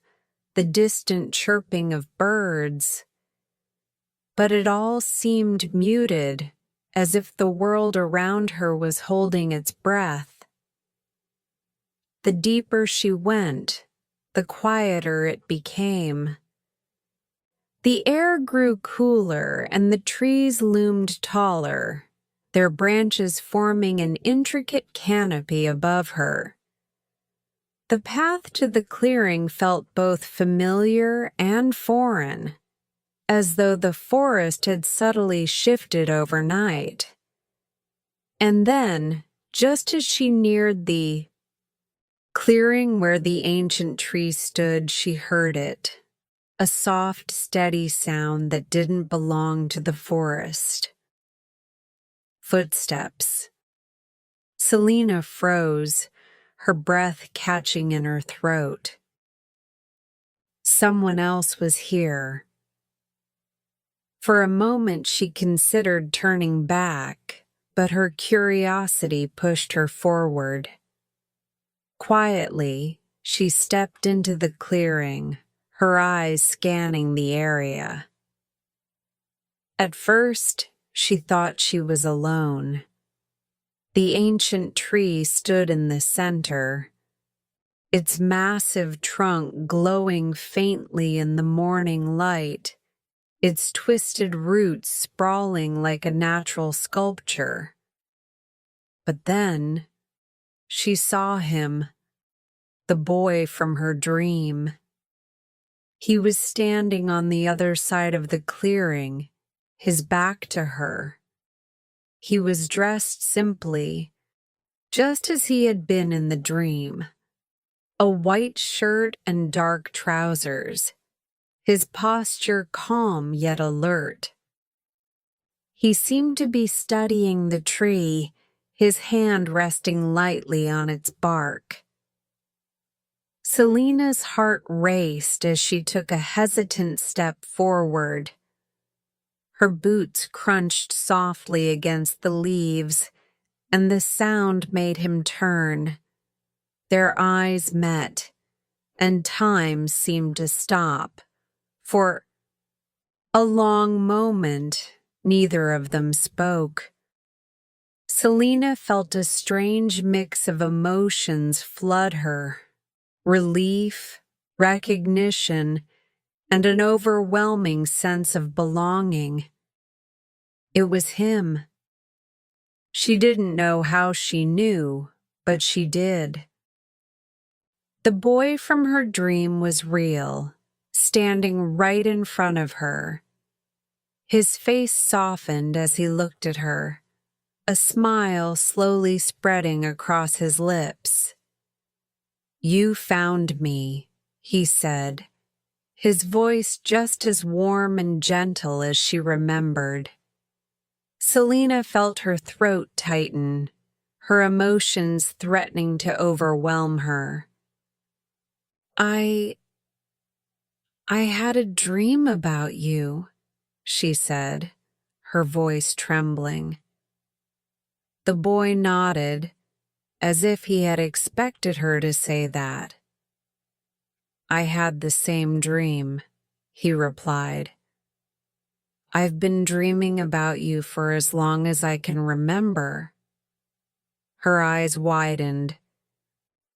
the distant chirping of birds. But it all seemed muted, as if the world around her was holding its breath. The deeper she went, the quieter it became. The air grew cooler and the trees loomed taller, their branches forming an intricate canopy above her. The path to the clearing felt both familiar and foreign, as though the forest had subtly shifted overnight. And then, just as she neared the clearing where the ancient tree stood, she heard it, a soft, steady sound that didn't belong to the forest. Footsteps. Selena froze, her breath catching in her throat. Someone else was here. For a moment she considered turning back, but her curiosity pushed her forward. Quietly, she stepped into the clearing, her eyes scanning the area. At first, she thought she was alone. The ancient tree stood in the center, its massive trunk glowing faintly in the morning light, its twisted roots sprawling like a natural sculpture. But then, she saw him, the boy from her dream. He was standing on the other side of the clearing, his back to her. He was dressed simply, just as he had been in the dream. A white shirt and dark trousers, his posture calm yet alert. He seemed to be studying the tree, his hand resting lightly on its bark. Selena's heart raced as she took a hesitant step forward. Her boots crunched softly against the leaves, and the sound made him turn. Their eyes met, and time seemed to stop. For a long moment, neither of them spoke. Selena felt a strange mix of emotions flood her: relief, recognition, and an overwhelming sense of belonging. It was him. She didn't know how she knew, but she did. The boy from her dream was real, standing right in front of her. His face softened as he looked at her, a smile slowly spreading across his lips. "You found me," he said, his voice just as warm and gentle as she remembered. Selena felt her throat tighten, her emotions threatening to overwhelm her. I had a dream about you," she said, her voice trembling. The boy nodded, as if he had expected her to say that. "I had the same dream," he replied. "I've been dreaming about you for as long as I can remember." Her eyes widened,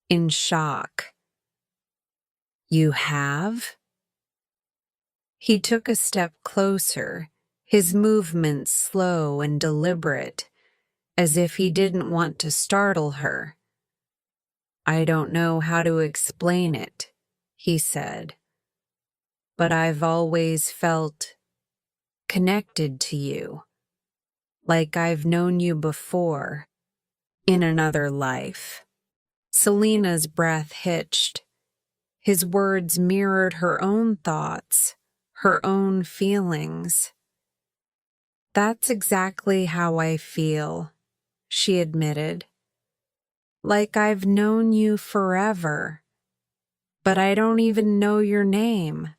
in shock. "You have?" He took a step closer, his movements slow and deliberate, as if he didn't want to startle her. "I don't know how to explain it," he said, "but I've always felt connected to you, like I've known you before, in another life." Selena's breath hitched. His words mirrored her own thoughts, her own feelings. "That's exactly how I feel," she admitted. "Like I've known you forever, but I don't even know your name."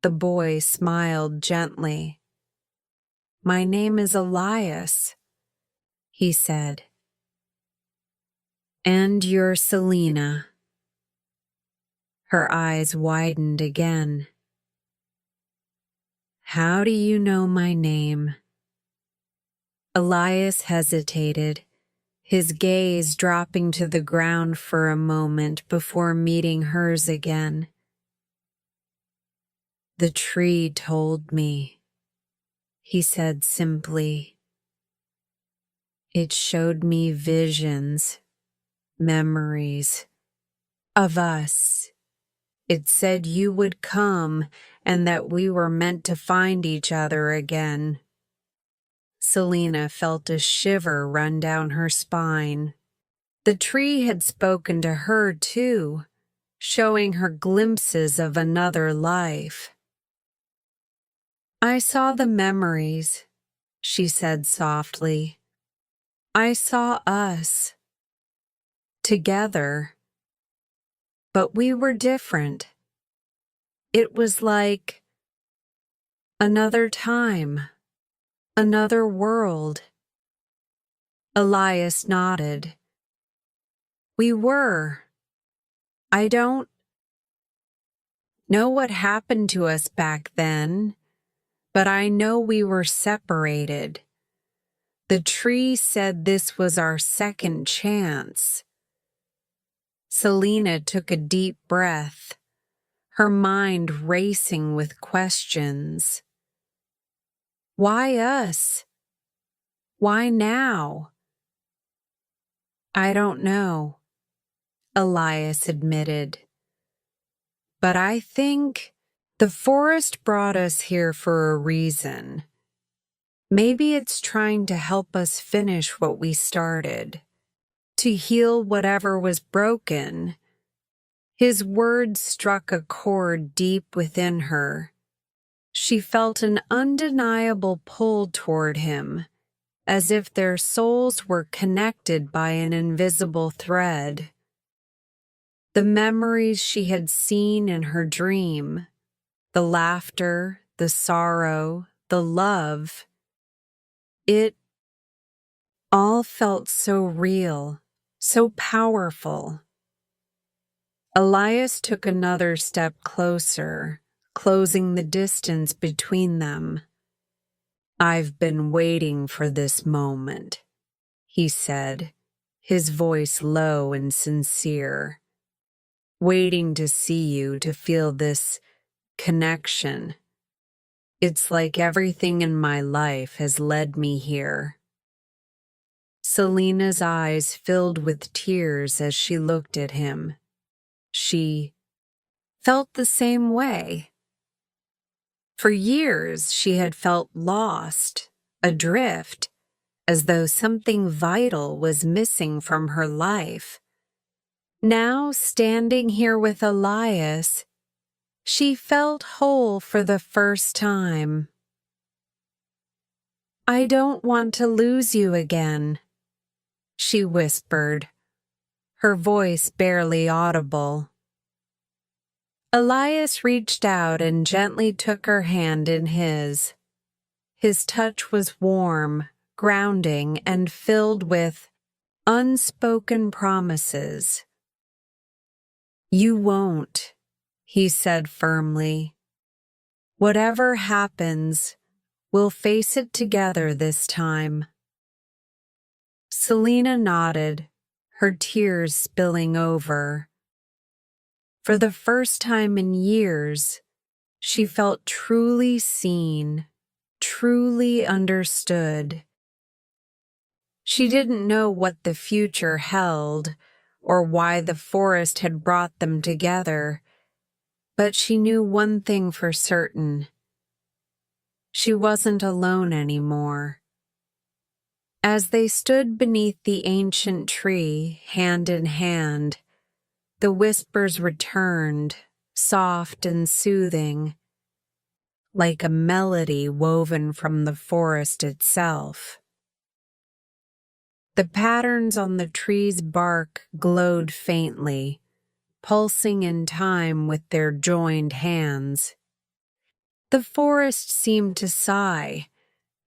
The boy smiled gently. "My name is Elias," he said. "And you're Selena." Her eyes widened again. "How do you know my name?" Elias hesitated, his gaze dropping to the ground for a moment before meeting hers again. "The tree told me," he said simply. "It showed me visions, memories of us. It said you would come and that we were meant to find each other again." Selena felt a shiver run down her spine. The tree had spoken to her too, showing her glimpses of another life. "I saw the memories," she said softly. "I saw us. Together. But we were different. It was like another time, another world." Elias nodded. "We were. I don't know what happened to us back then, but I know we were separated. The tree said this was our second chance." Selena took a deep breath, her mind racing with questions. Why us? Why now? "I don't know," Elias admitted. "But I think the forest brought us here for a reason. Maybe it's trying to help us finish what we started, to heal whatever was broken." His words struck a chord deep within her. She felt an undeniable pull toward him, as if their souls were connected by an invisible thread. The memories she had seen in her dream, the laughter, the sorrow, the love, it all felt so real, so powerful. Elias took another step closer, closing the distance between them. "I've been waiting for this moment," he said, his voice low and sincere. "Waiting to see you, to feel this connection. It's like everything in my life has led me here." Selena's eyes filled with tears as she looked at him. She felt the same way. For years, she had felt lost, adrift, as though something vital was missing from her life. Now, standing here with Elias, she felt whole for the first time. "I don't want to lose you again," she whispered, her voice barely audible. Elias reached out and gently took her hand in his. His touch was warm, grounding, and filled with unspoken promises. "You won't," he said firmly. "Whatever happens, we'll face it together this time." Selena nodded, her tears spilling over. For the first time in years, she felt truly seen, truly understood. She didn't know what the future held or why the forest had brought them together, but she knew one thing for certain. She wasn't alone anymore. As they stood beneath the ancient tree, hand in hand, the whispers returned, soft and soothing, like a melody woven from the forest itself. The patterns on the tree's bark glowed faintly, pulsing in time with their joined hands. The forest seemed to sigh,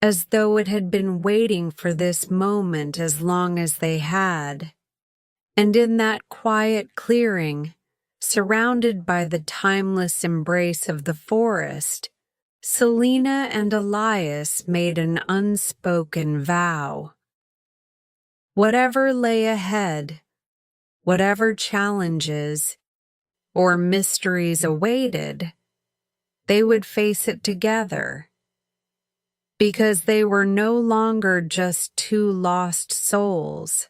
as though it had been waiting for this moment as long as they had. And in that quiet clearing, surrounded by the timeless embrace of the forest, Selena and Elias made an unspoken vow. Whatever lay ahead, whatever challenges or mysteries awaited, they would face it together, because they were no longer just two lost souls.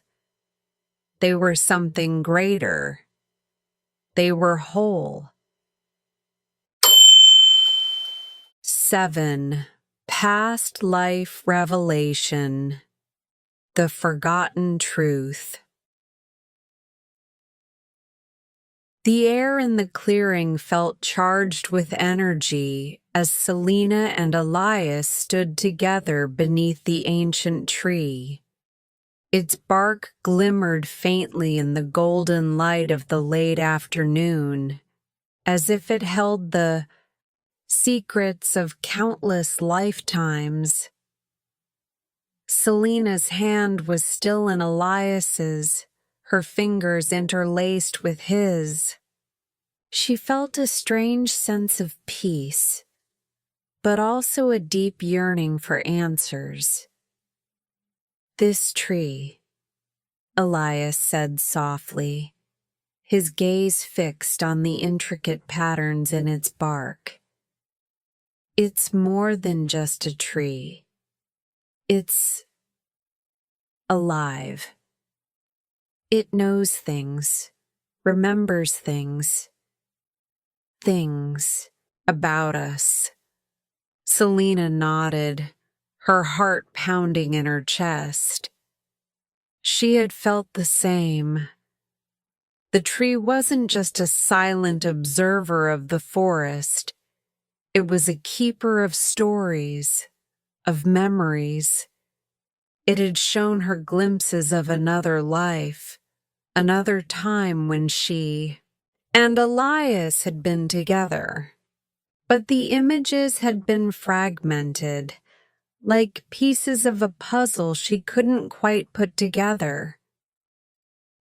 They were something greater. They were whole. 7. Past Life Revelation. The Forgotten Truth. The air in the clearing felt charged with energy as Selena and Elias stood together beneath the ancient tree. Its bark glimmered faintly in the golden light of the late afternoon, as if it held the secrets of countless lifetimes. Selena's hand was still in Elias's, her fingers interlaced with his. She felt a strange sense of peace, but also a deep yearning for answers. "This tree," Elias said softly, his gaze fixed on the intricate patterns in its bark. "It's more than just a tree. It's alive. It knows things, remembers things about us." Selena nodded, her heart pounding in her chest. She had felt the same. The tree wasn't just a silent observer of the forest. It was a keeper of stories, of memories. It had shown her glimpses of another life, another time when she and Elias had been together. But the images had been fragmented, like pieces of a puzzle she couldn't quite put together.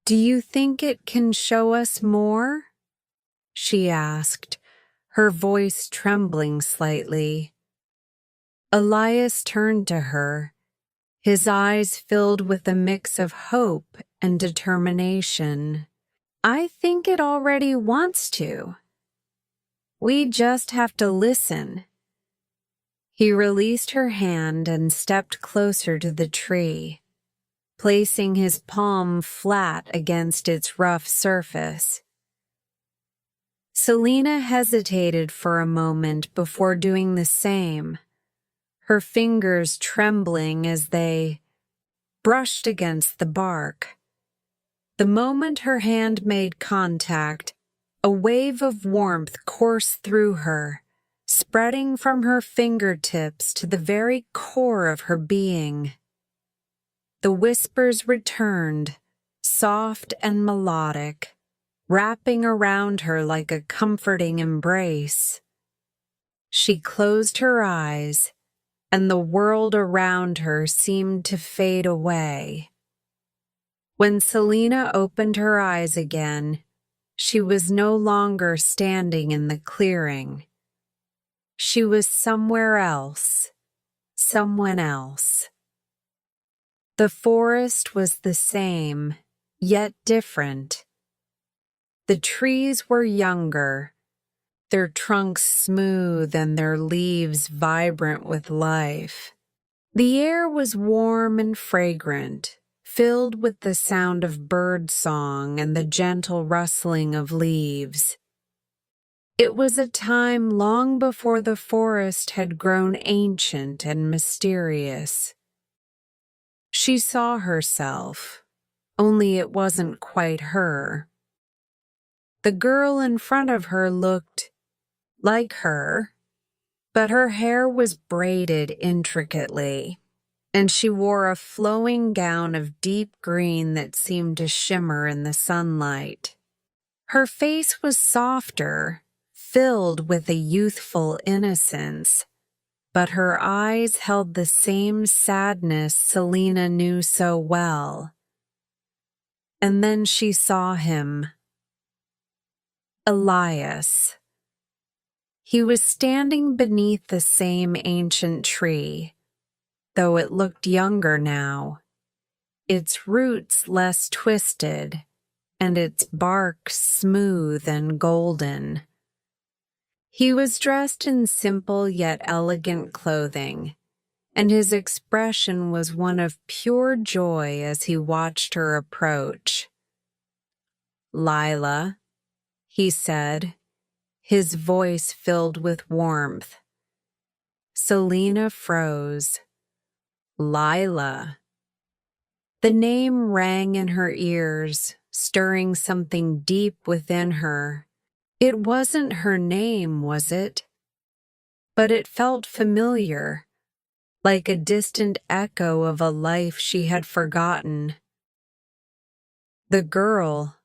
"Do you think it can show us more?" she asked, her voice trembling slightly. Elias turned to her, his eyes filled with a mix of hope and determination. "I think it already wants to. We just have to listen." He released her hand and stepped closer to the tree, placing his palm flat against its rough surface. Selena hesitated for a moment before doing the same, her fingers trembling as they brushed against the bark. The moment her hand made contact, a wave of warmth coursed through her, spreading from her fingertips to the very core of her being. The whispers returned, soft and melodic, wrapping around her like a comforting embrace. She closed her eyes, and the world around her seemed to fade away. When Selena opened her eyes again, she was no longer standing in the clearing. She was somewhere else, someone else. The forest was the same, yet different. The trees were younger, their trunks smooth and their leaves vibrant with life. The air was warm and fragrant, filled with the sound of bird song and the gentle rustling of leaves. It was a time long before the forest had grown ancient and mysterious. She saw herself, only it wasn't quite her. The girl in front of her looked like her, but her hair was braided intricately, and she wore a flowing gown of deep green that seemed to shimmer in the sunlight. Her face was softer, filled with a youthful innocence, but her eyes held the same sadness Selena knew so well. And then she saw him. Elias. He was standing beneath the same ancient tree, though it looked younger now, its roots less twisted and its bark smooth and golden. He was dressed in simple yet elegant clothing, and his expression was one of pure joy as he watched her approach. "Lila," he said, his voice filled with warmth. Selena froze. Lila. The name rang in her ears, stirring something deep within her. It wasn't her name, was it? But it felt familiar, like a distant echo of a life she had forgotten. The girl,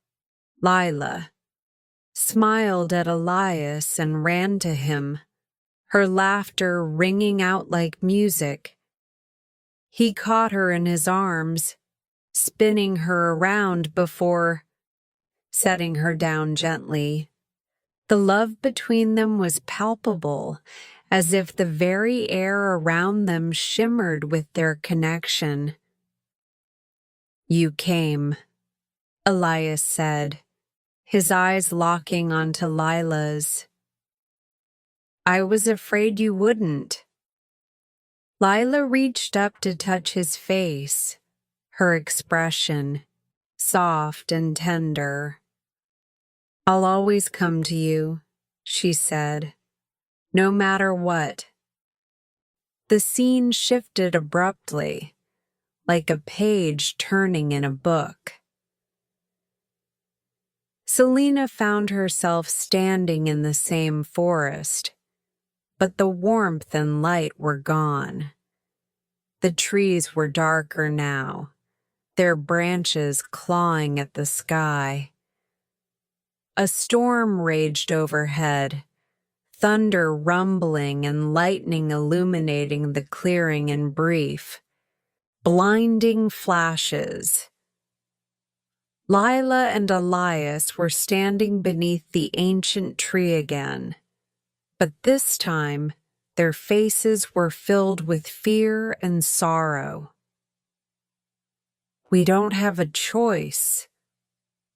Lila, smiled at Elias and ran to him, her laughter ringing out like music. He caught her in his arms, spinning her around before setting her down gently. The love between them was palpable, as if the very air around them shimmered with their connection. "You came," Elias said, his eyes locking onto Lila's. "I was afraid you wouldn't." Lila reached up to touch his face, her expression soft and tender. "I'll always come to you," she said, "no matter what." The scene shifted abruptly, like a page turning in a book. Selena found herself standing in the same forest, but the warmth and light were gone. The trees were darker now, their branches clawing at the sky. A storm raged overhead, thunder rumbling and lightning illuminating the clearing in brief. Blinding flashes. Lila and Elias were standing beneath the ancient tree again, but this time their faces were filled with fear and sorrow. "We don't have a choice,"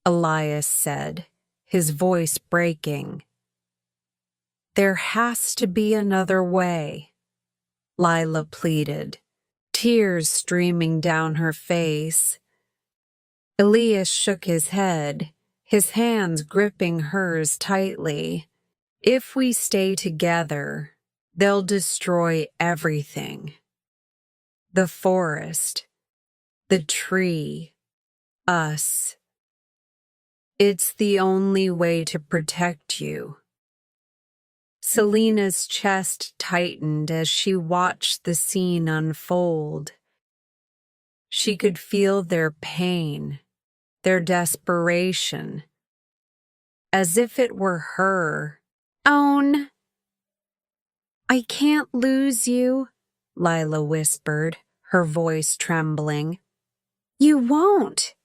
Elias said, his voice breaking. "There has to be another way," Lila pleaded, tears streaming down her face. Elias shook his head, his hands gripping hers tightly. "If we stay together, they'll destroy everything. The forest, the tree, us. It's the only way to protect you." Selena's chest tightened as she watched the scene unfold. She could feel their pain, their desperation, as if it were her. "Own." "I can't lose you," Lila whispered, her voice trembling. "You won't,"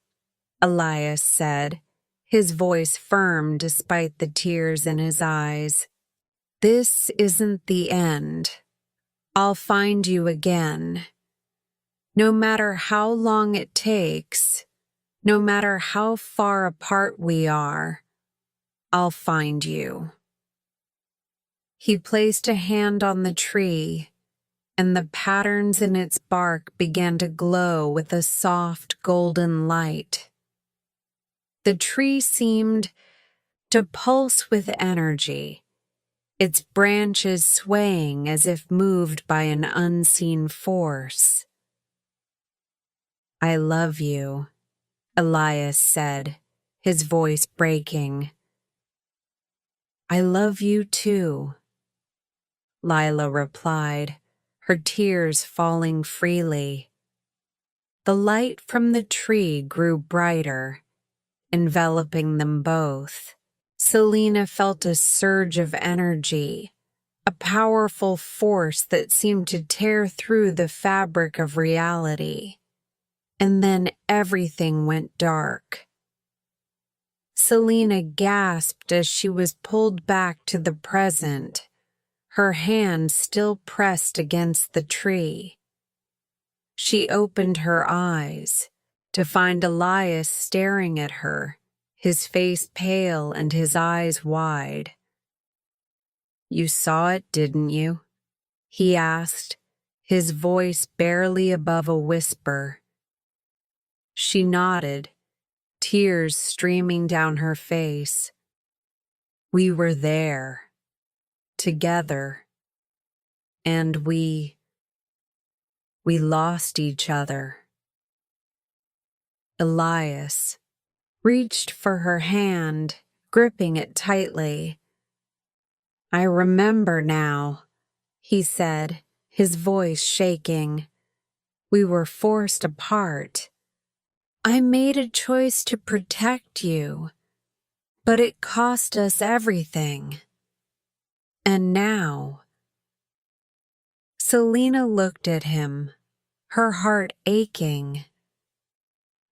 Elias said, his voice firm despite the tears in his eyes. "This isn't the end. I'll find you again. No matter how long it takes, no matter how far apart we are, I'll find you." He placed a hand on the tree, and the patterns in its bark began to glow with a soft golden light. The tree seemed to pulse with energy, its branches swaying as if moved by an unseen force. "I love you," Elias said, his voice breaking. "I love you too," Lila replied, her tears falling freely. The light from the tree grew brighter, enveloping them both. Selena felt a surge of energy, a powerful force that seemed to tear through the fabric of reality. And then everything went dark. Selena gasped as she was pulled back to the present, her hand still pressed against the tree. She opened her eyes to find Elias staring at her, his face pale and his eyes wide. "You saw it, didn't you?" he asked, his voice barely above a whisper. She nodded, tears streaming down her face. "We were there, together, and we lost each other." Elias reached for her hand, gripping it tightly. "I remember now," he said, his voice shaking. "We were forced apart. I made a choice to protect you, but it cost us everything. And now—" Selena looked at him, her heart aching.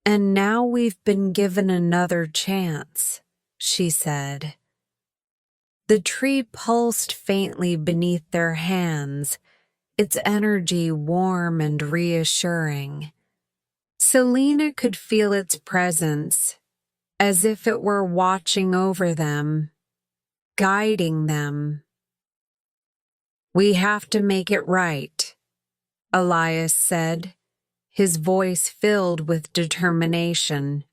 "And now we've been given another chance," she said. The tree pulsed faintly beneath their hands, its energy warm and reassuring. Selena could feel its presence, as if it were watching over them, guiding them. "We have to make it right," Elias said, his voice filled with determination.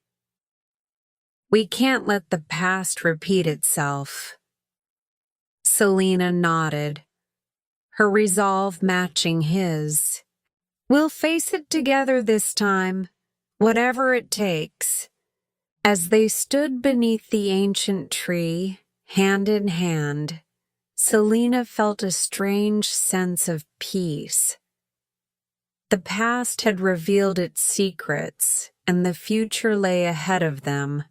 "We can't let the past repeat itself." Selena nodded, her resolve matching his. "We'll face it together this time, whatever it takes." As they stood beneath the ancient tree, hand in hand, Selena felt a strange sense of peace. The past had revealed its secrets, and the future lay ahead of them,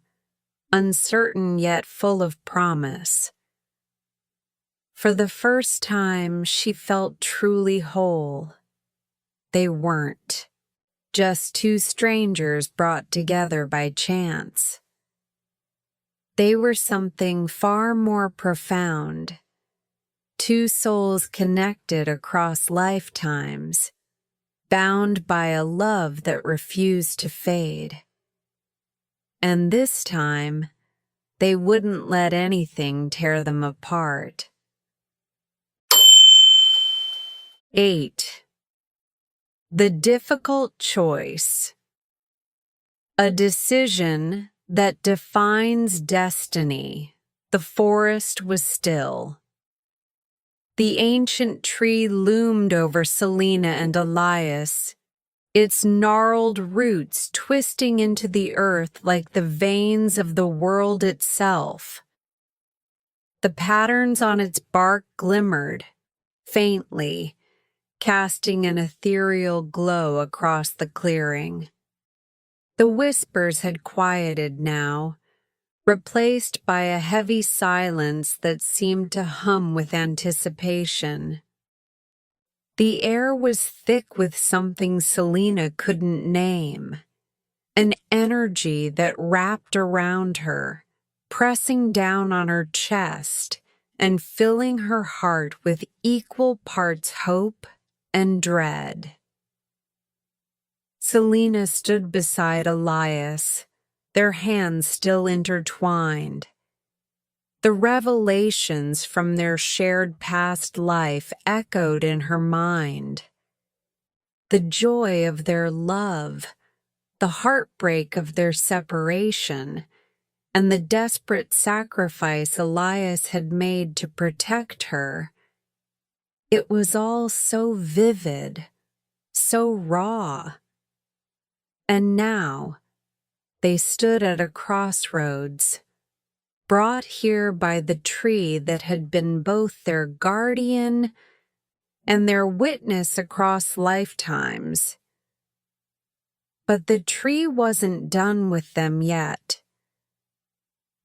uncertain yet full of promise. For the first time, she felt truly whole. They weren't just two strangers brought together by chance. They were something far more profound, two souls connected across lifetimes, bound by a love that refused to fade. And this time, they wouldn't let anything tear them apart. 8. The difficult choice. A decision that defines destiny. The forest was still. The ancient tree loomed over Selena and Elias, its gnarled roots twisting into the earth like the veins of the world itself. The patterns on its bark glimmered, faintly, casting an ethereal glow across the clearing. The whispers had quieted now, replaced by a heavy silence that seemed to hum with anticipation. The air was thick with something Selena couldn't name, an energy that wrapped around her, pressing down on her chest and filling her heart with equal parts hope and dread. Selena stood beside Elias, their hands still intertwined. The revelations from their shared past life echoed in her mind. The joy of their love, the heartbreak of their separation, and the desperate sacrifice Elias had made to protect her. It was all so vivid, so raw. And now, they stood at a crossroads, brought here by the tree that had been both their guardian and their witness across lifetimes. But the tree wasn't done with them yet.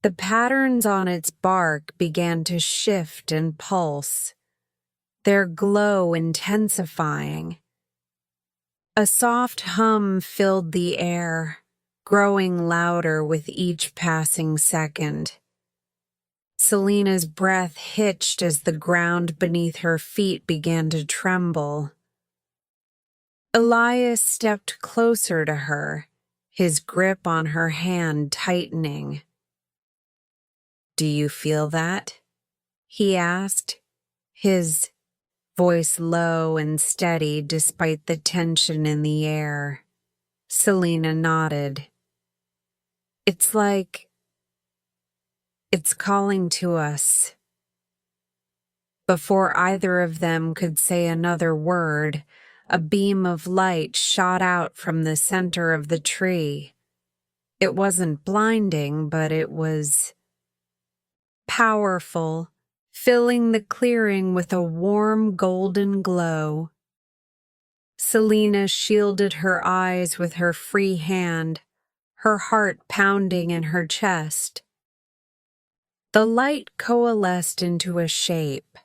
The patterns on its bark began to shift and pulse, their glow intensifying. A soft hum filled the air, growing louder with each passing second. Selena's breath hitched as the ground beneath her feet began to tremble. Elias stepped closer to her, his grip on her hand tightening. "Do you feel that?" he asked, his voice low and steady despite the tension in the air. Selena nodded. "It's like it's calling to us." Before either of them could say another word, a beam of light shot out from the center of the tree. It wasn't blinding, but it was powerful, filling the clearing with a warm golden glow. Selena shielded her eyes with her free hand, her heart pounding in her chest. The light coalesced into a shape,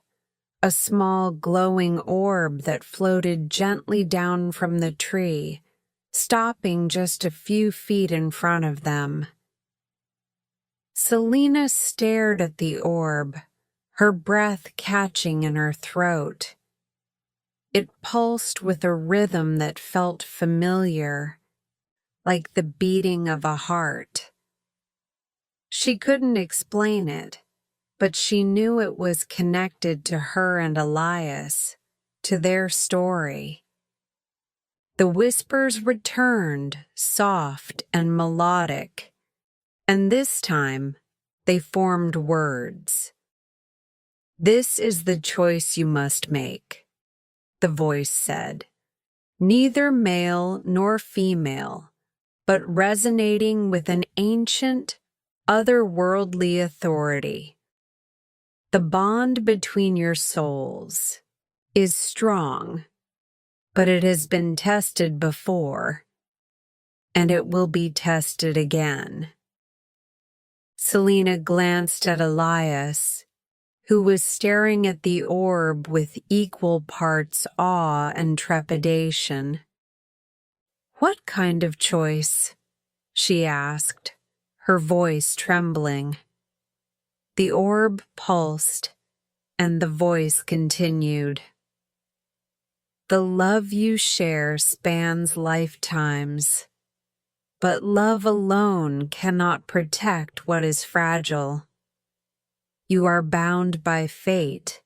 a small glowing orb that floated gently down from the tree, stopping just a few feet in front of them. Selena stared at the orb, her breath catching in her throat. It pulsed with a rhythm that felt familiar, like the beating of a heart. She couldn't explain it, but she knew it was connected to her and Elias, to their story. The whispers returned, soft and melodic, and this time they formed words. "This is the choice you must make," the voice said. "Neither male nor female, but resonating with an ancient, otherworldly authority. The bond between your souls is strong, but it has been tested before, and it will be tested again." Selena glanced at Elias, who was staring at the orb with equal parts awe and trepidation. "What kind of choice?" she asked, her voice trembling. The orb pulsed, and the voice continued. "The love you share spans lifetimes, but love alone cannot protect what is fragile. You are bound by fate,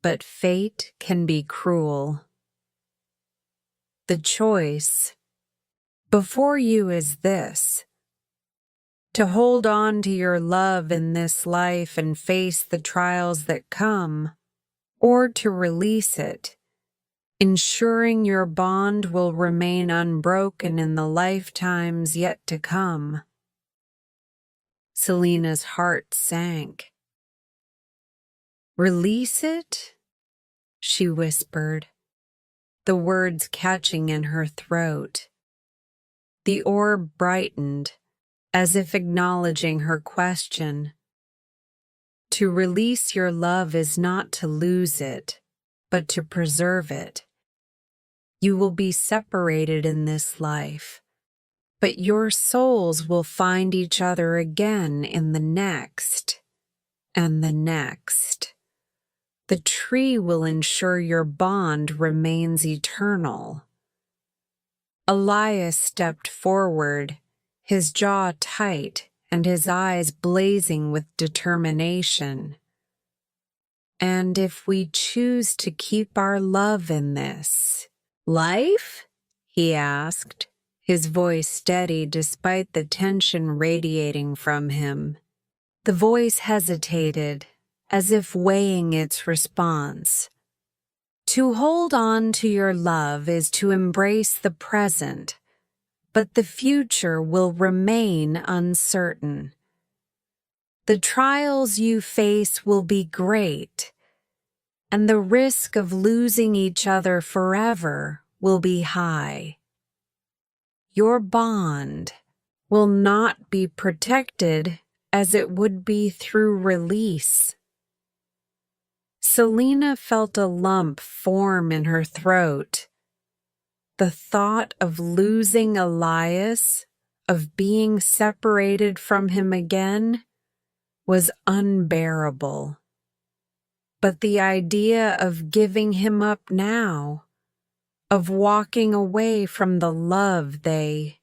but fate can be cruel. The choice before you is this: to hold on to your love in this life and face the trials that come, or to release it, ensuring your bond will remain unbroken in the lifetimes yet to come." Selena's heart sank. "Release it?" she whispered, the words catching in her throat. The orb brightened, as if acknowledging her question. "To release your love is not to lose it, but to preserve it. You will be separated in this life, but your souls will find each other again in the next, and the next. The tree will ensure your bond remains eternal." Elias stepped forward, his jaw tight and his eyes blazing with determination. "And if we choose to keep our love in this life?" he asked, his voice steady despite the tension radiating from him. The voice hesitated, as if weighing its response. "To hold on to your love is to embrace the present, but the future will remain uncertain. The trials you face will be great, and the risk of losing each other forever will be high. Your bond will not be protected as it would be through release." Selena felt a lump form in her throat. The thought of losing Elias, of being separated from him again, was unbearable. But the idea of giving him up now, of walking away from the love they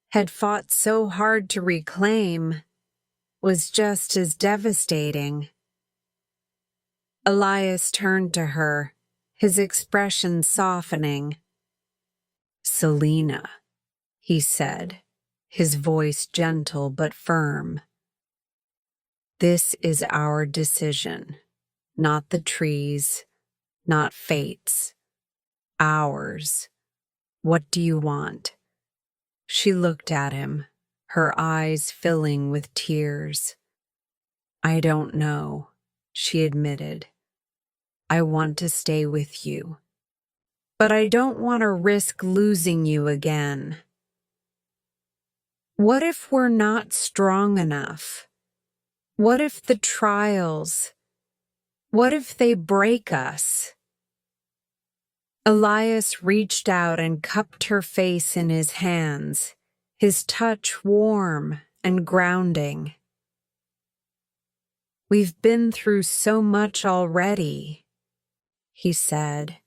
had fought so hard to reclaim, was just as devastating. Elias turned to her, his expression softening. "Selena," he said, his voice gentle but firm. "This is our decision, not the trees, not fate's. Ours. What do you want?" She looked at him, her eyes filling with tears. "I don't know," she admitted. "I want to stay with you. But I don't want to risk losing you again. What if we're not strong enough? What if the trials, what if they break us?" Elias reached out and cupped her face in his hands, his touch warm and grounding. "We've been through so much already," he said.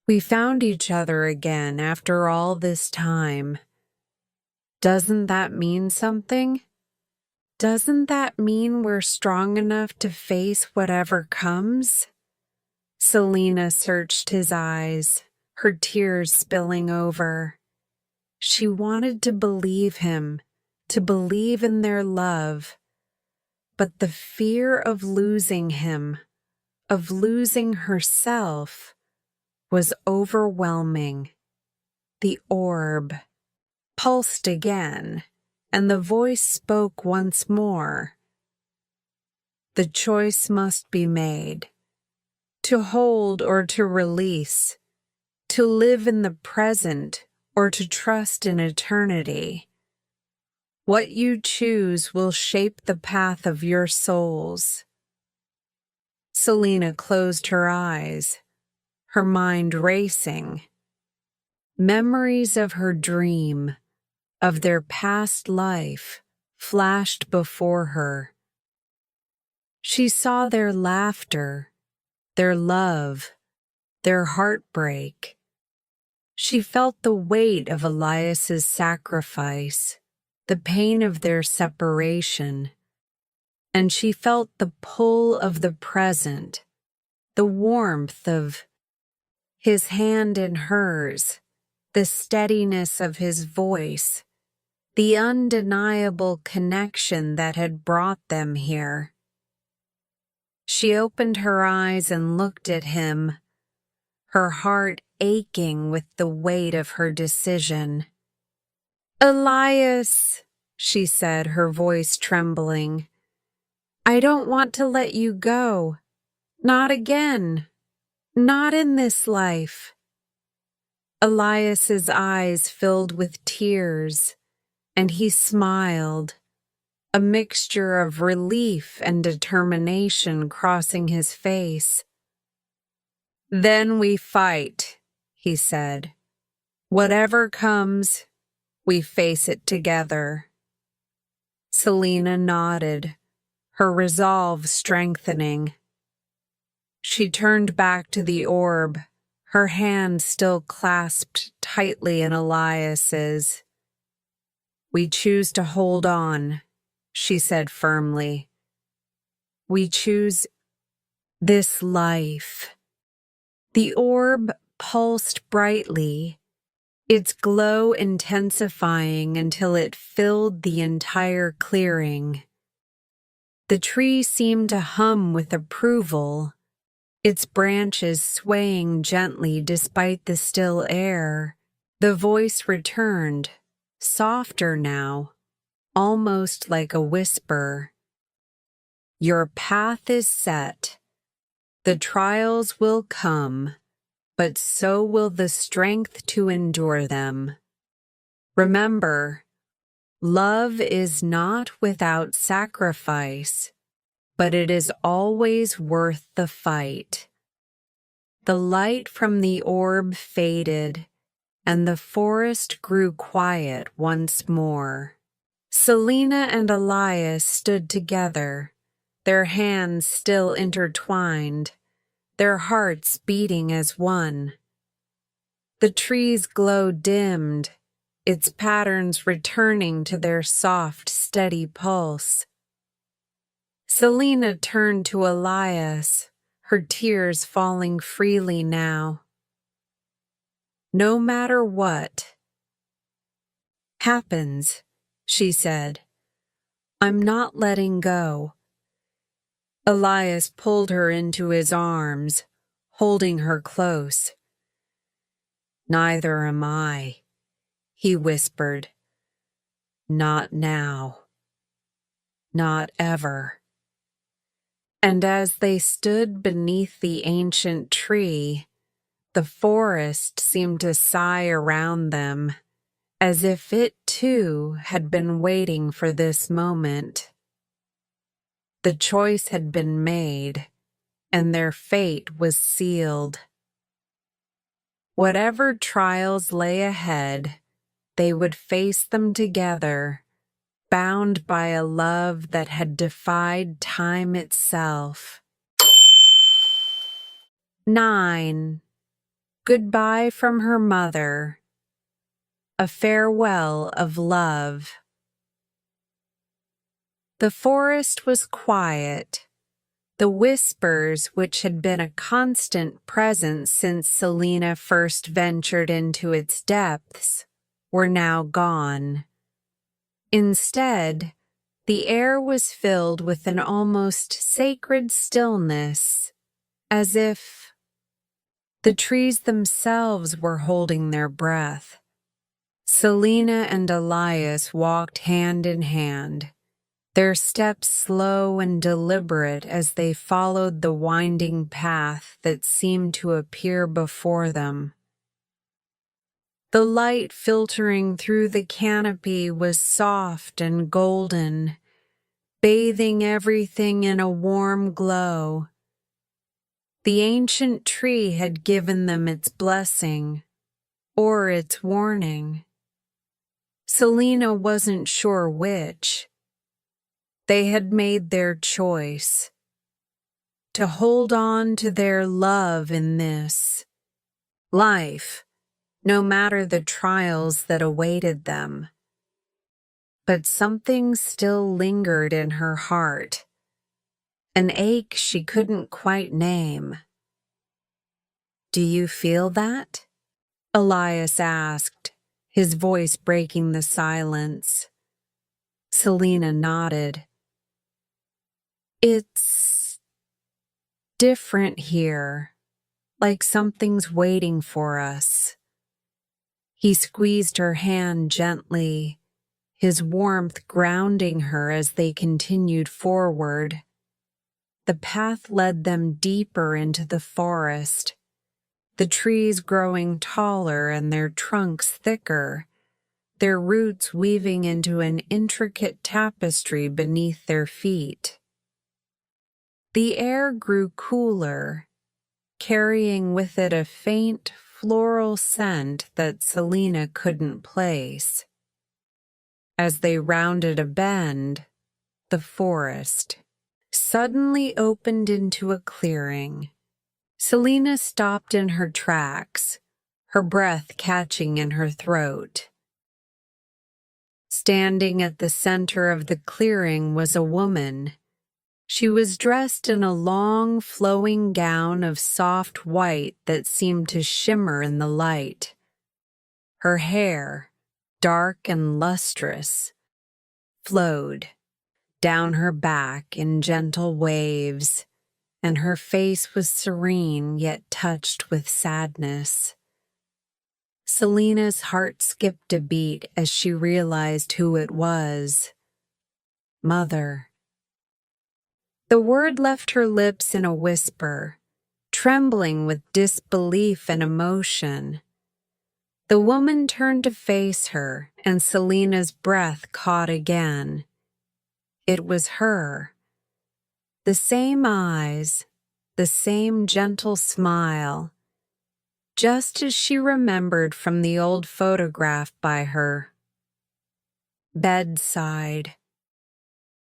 "We found each other again after all this time. Doesn't that mean something? Doesn't that mean we're strong enough to face whatever comes?" Selena searched his eyes, her tears spilling over. She wanted to believe him, to believe in their love. But the fear of losing him, of losing herself, was overwhelming. The orb pulsed again, and the voice spoke once more. "The choice must be made. To hold or to release, to live in the present or to trust in eternity. What you choose will shape the path of your souls." Selena closed her eyes, her mind racing. Memories of her dream, of their past life, flashed before her. She saw their laughter, their love, their heartbreak. She felt the weight of Elias's sacrifice, the pain of their separation, and she felt the pull of the present, the warmth of his hand in hers, the steadiness of his voice, the undeniable connection that had brought them here. She opened her eyes and looked at him, her heart aching with the weight of her decision. "Elias," she said, her voice trembling, "I don't want to let you go. Not again. Not in this life." Elias's eyes filled with tears, and he smiled, a mixture of relief and determination crossing his face. "Then we fight," he said. "Whatever comes, we face it together." Selena nodded, her resolve strengthening. She turned back to the orb, her hand still clasped tightly in Elias's. "We choose to hold on," she said firmly. "We choose this life." The orb pulsed brightly, its glow intensifying until it filled the entire clearing. The tree seemed to hum with approval, its branches swaying gently despite the still air. The voice returned, softer now, almost like a whisper. "Your path is set. The trials will come, but so will the strength to endure them. Remember, love is not without sacrifice, but it is always worth the fight." The light from the orb faded, and the forest grew quiet once more. Selena and Elias stood together, their hands still intertwined, their hearts beating as one. The tree's glow dimmed, its patterns returning to their soft, steady pulse. Selena turned to Elias, her tears falling freely now. No matter what happens, she said, I'm not letting go. Elias pulled her into his arms, holding her close. Neither am I, he whispered. Not now. Not ever. And as they stood beneath the ancient tree, the forest seemed to sigh around them, as if it too had been waiting for this moment. The choice had been made, and their fate was sealed. Whatever trials lay ahead, they would face them together, bound by a love that had defied time itself. 9. Goodbye from her mother. A farewell of love. The forest was quiet. The whispers, which had been a constant presence since Selena first ventured into its depths, were now gone. Instead, the air was filled with an almost sacred stillness, as if the trees themselves were holding their breath. Selena and Elias walked hand in hand, their steps slow and deliberate as they followed the winding path that seemed to appear before them. The light filtering through the canopy was soft and golden, bathing everything in a warm glow. The ancient tree had given them its blessing, or its warning. Selena wasn't sure which. They had made their choice to hold on to their love in this life, no matter the trials that awaited them. But something still lingered in her heart, an ache she couldn't quite name. Do you feel that? Elias asked, his voice breaking the silence. Selena nodded. It's different here, like something's waiting for us. He squeezed her hand gently, his warmth grounding her as they continued forward. The path led them deeper into the forest, the trees growing taller and their trunks thicker, their roots weaving into an intricate tapestry beneath their feet. The air grew cooler, carrying with it a faint floral scent that Selena couldn't place. As they rounded a bend, the forest suddenly opened into a clearing. Selena stopped in her tracks, her breath catching in her throat. Standing at the center of the clearing was a woman. She was dressed in a long, flowing gown of soft white that seemed to shimmer in the light. Her hair, dark and lustrous, flowed down her back in gentle waves, and her face was serene yet touched with sadness. Selena's heart skipped a beat as she realized who it was. Mother. The word left her lips in a whisper, trembling with disbelief and emotion. The woman turned to face her, and Selena's breath caught again. It was her. The same eyes, the same gentle smile, just as she remembered from the old photograph by her. bedside.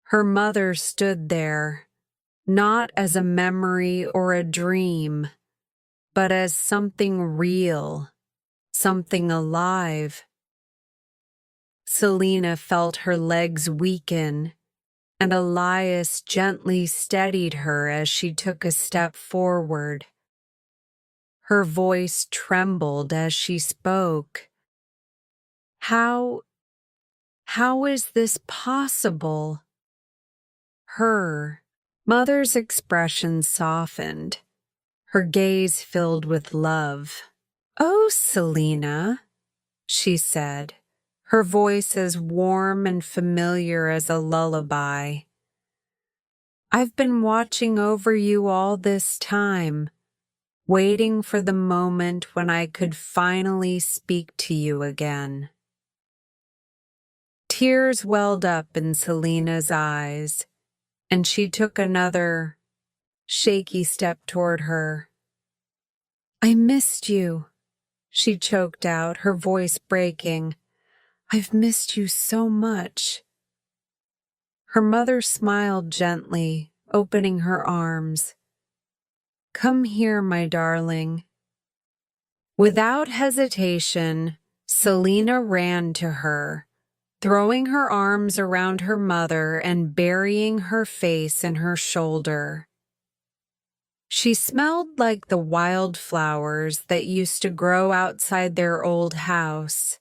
Her mother stood there, not as a memory or a dream, but as something real, something alive. Selena felt her legs weaken, and Elias gently steadied her as she took a step forward. Her voice trembled as she spoke. How is this possible? Her mother's expression softened, her gaze filled with love. "Oh, Selena," she said, her voice as warm and familiar as a lullaby. "I've been watching over you all this time, waiting for the moment when I could finally speak to you again." Tears welled up in Selena's eyes, and she took another shaky step toward her. "I missed you," she choked out, her voice breaking. "I've missed you so much." Her mother smiled gently, opening her arms. "Come here, my darling." Without hesitation, Selena ran to her, throwing her arms around her mother and burying her face in her shoulder. She smelled like the wildflowers that used to grow outside their old house,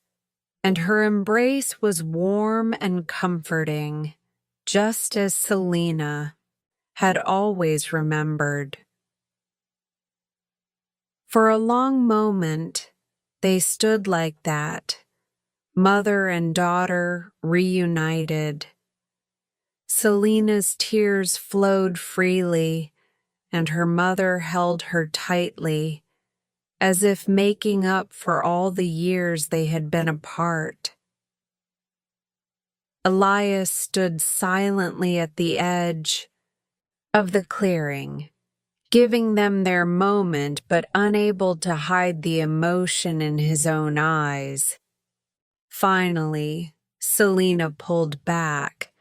and her embrace was warm and comforting, just as Selena had always remembered. For a long moment, they stood like that, mother and daughter reunited. Selena's tears flowed freely, and her mother held her tightly, as if making up for all the years they had been apart. Elias stood silently at the edge of the clearing, giving them their moment but unable to hide the emotion in his own eyes. Finally, Selena pulled back,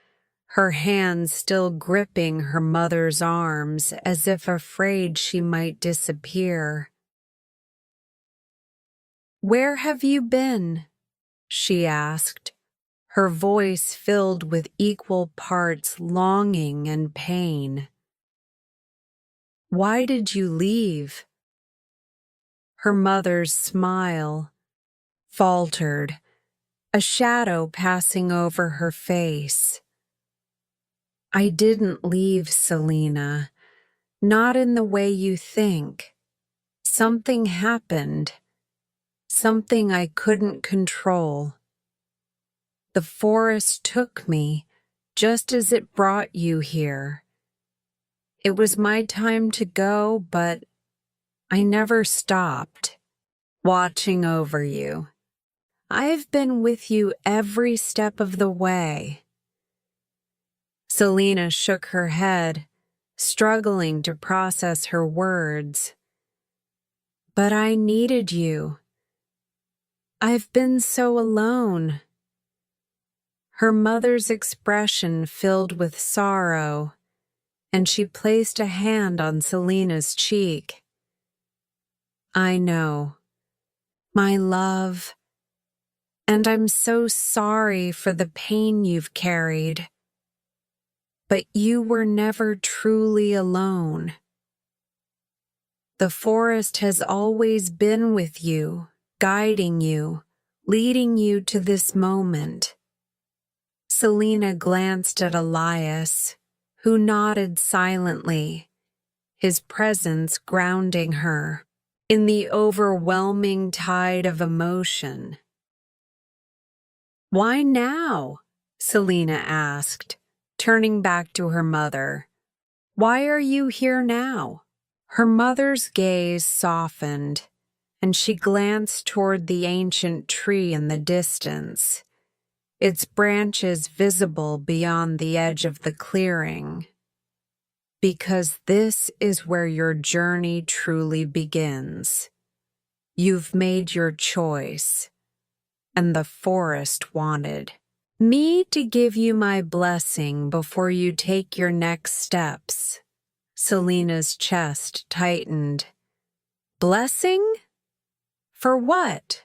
her hands still gripping her mother's arms as if afraid she might disappear. "Where have you been?" she asked, her voice filled with equal parts longing and pain. "Why did you leave?" Her mother's smile faltered, a shadow passing over her face. "I didn't leave, Selena. Not in the way you think. Something happened. Something I couldn't control. The forest took me, just as it brought you here. It was my time to go, but I never stopped, watching over you. I've been with you every step of the way." Selena shook her head, struggling to process her words. "But I needed you. I've been so alone." Her mother's expression filled with sorrow, and she placed a hand on Selena's cheek. "I know, my love, and I'm so sorry for the pain you've carried. But you were never truly alone. The forest has always been with you, guiding you, leading you to this moment." Selena glanced at Elias, who nodded silently, his presence grounding her in the overwhelming tide of emotion. "Why now?" Selena asked, turning back to her mother. "Why are you here now?" Her mother's gaze softened, and she glanced toward the ancient tree in the distance, its branches visible beyond the edge of the clearing. "Because this is where your journey truly begins. You've made your choice, and the forest wanted Me to give you my blessing before you take your next steps. Selena's chest tightened. Blessing? For what?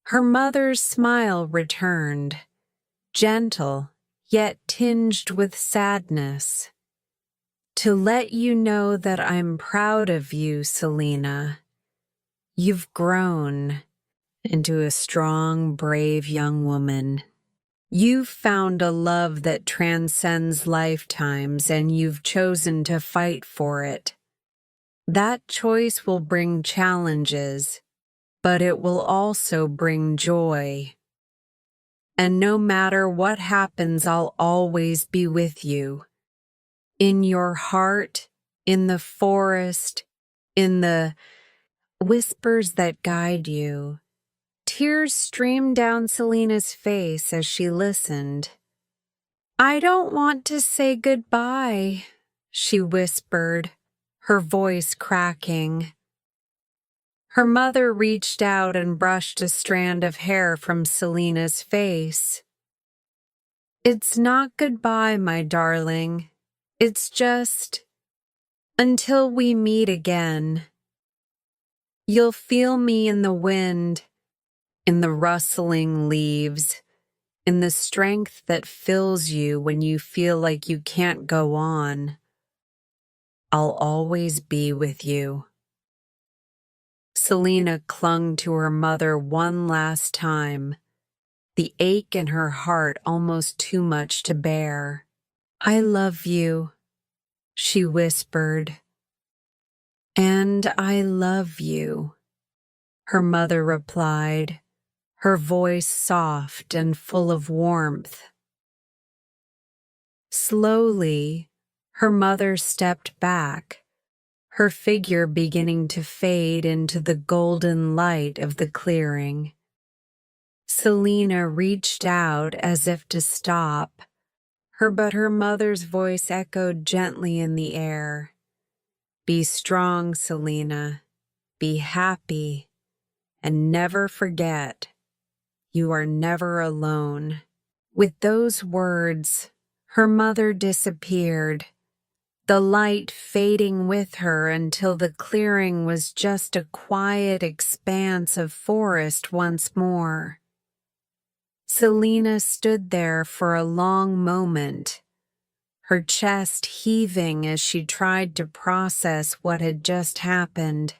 Her mother's smile returned, gentle yet tinged with sadness. To let you know that I'm proud of you, Selena. You've grown into a strong, brave young woman. You've found a love that transcends lifetimes, and you've chosen to fight for it. That choice will bring challenges, but it will also bring joy. And no matter what happens, I'll always be with you. In your heart, in the forest, in the whispers that guide you. Tears streamed down Selena's face as she listened. I don't want to say goodbye, she whispered, her voice cracking. Her mother reached out and brushed a strand of hair from Selena's face. It's not goodbye, my darling. It's just until we meet again. You'll feel me in the wind, in the rustling leaves, in the strength that fills you when you feel like you can't go on. I'll always be with you. Selena clung to her mother one last time, the ache in her heart almost too much to bear. I love you, she whispered. And I love you, her mother replied, her voice soft and full of warmth. Slowly, her mother stepped back, her figure beginning to fade into the golden light of the clearing. Selena reached out as if to stop, but her mother's voice echoed gently in the air. Be strong, Selena. Be happy. And never forget, you are never alone. With those words, her mother disappeared, the light fading with her until the clearing was just a quiet expanse of forest once more. Selena stood there for a long moment, her chest heaving as she tried to process what had just happened.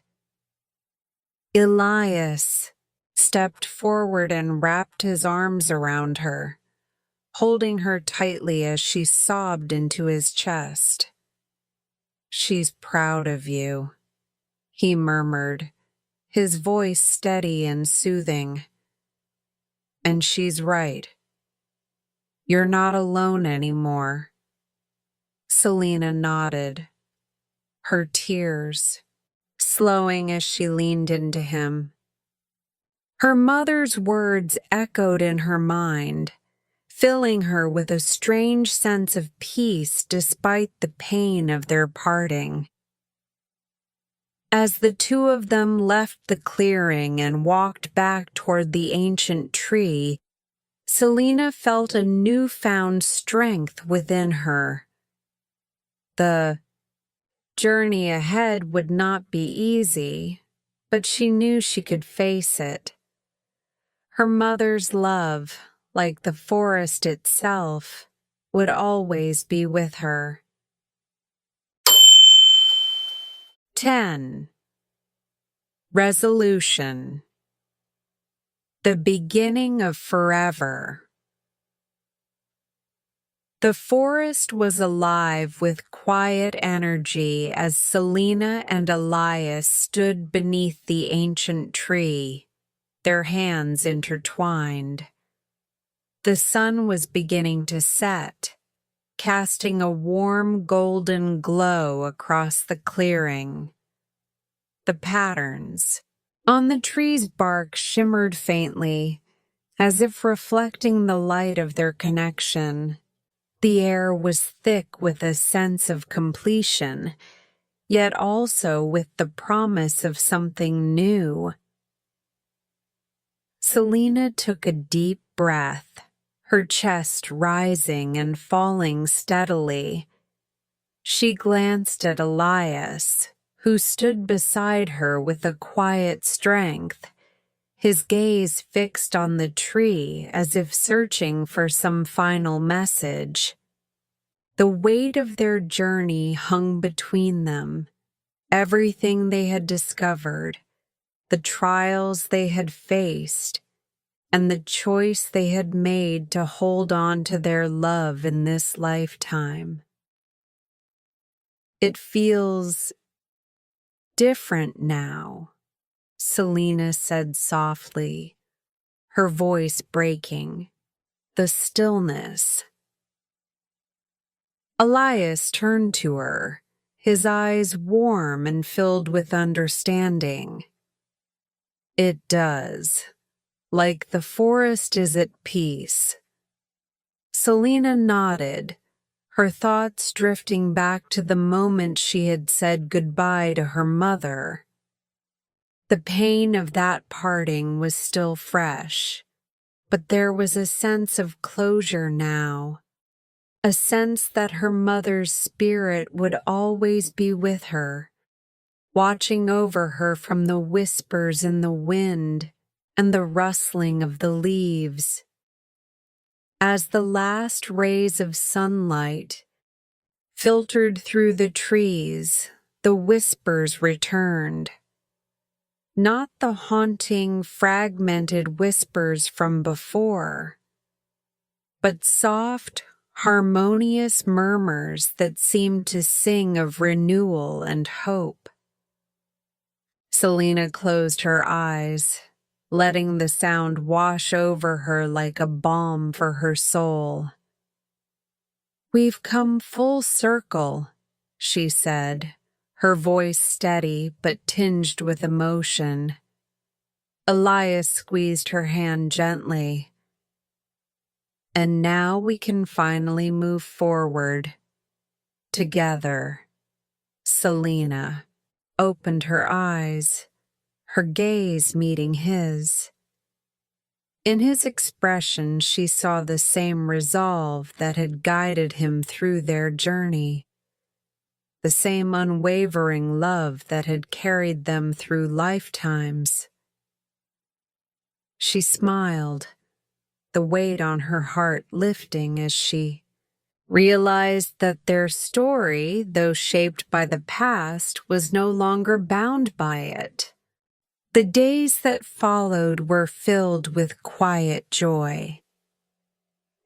Elias stepped forward and wrapped his arms around her, holding her tightly as she sobbed into his chest. She's proud of you, he murmured, his voice steady and soothing. And she's right. You're not alone anymore. Selena nodded, her tears slowing as she leaned into him. Her mother's words echoed in her mind, filling her with a strange sense of peace despite the pain of their parting. As the two of them left the clearing and walked back toward the ancient tree, Selena felt a newfound strength within her. The journey ahead would not be easy, but she knew she could face it. Her mother's love, like the forest itself, would always be with her. 10. Resolution. The beginning of forever. The forest was alive with quiet energy as Selena and Elias stood beneath the ancient tree, their hands intertwined. The sun was beginning to set, casting a warm golden glow across the clearing. The patterns on the tree's bark shimmered faintly, as if reflecting the light of their connection. The air was thick with a sense of completion, yet also with the promise of something new. Selena took a deep breath, her chest rising and falling steadily. She glanced at Elias, who stood beside her with a quiet strength, his gaze fixed on the tree as if searching for some final message. The weight of their journey hung between them, everything they had discovered, the trials they had faced, and the choice they had made to hold on to their love in this lifetime. It feels different now, Selena said softly, her voice breaking. The stillness. Elias turned to her, his eyes warm and filled with understanding. It does. Like the forest is at peace. Selena nodded, her thoughts drifting back to the moment she had said goodbye to her mother. The pain of that parting was still fresh, but there was a sense of closure now, a sense that her mother's spirit would always be with her, watching over her from the whispers in the wind and the rustling of the leaves. As the last rays of sunlight filtered through the trees, the whispers returned. Not the haunting, fragmented whispers from before, but soft, harmonious murmurs that seemed to sing of renewal and hope. Selena closed her eyes, letting the sound wash over her like a balm for her soul. "We've come full circle," she said, her voice steady but tinged with emotion. Elias squeezed her hand gently. "And now we can finally move forward. Together." Selena opened her eyes, her gaze meeting his. In his expression, she saw the same resolve that had guided him through their journey, the same unwavering love that had carried them through lifetimes. She smiled, the weight on her heart lifting as she realized that their story, though shaped by the past, was no longer bound by it. The days that followed were filled with quiet joy.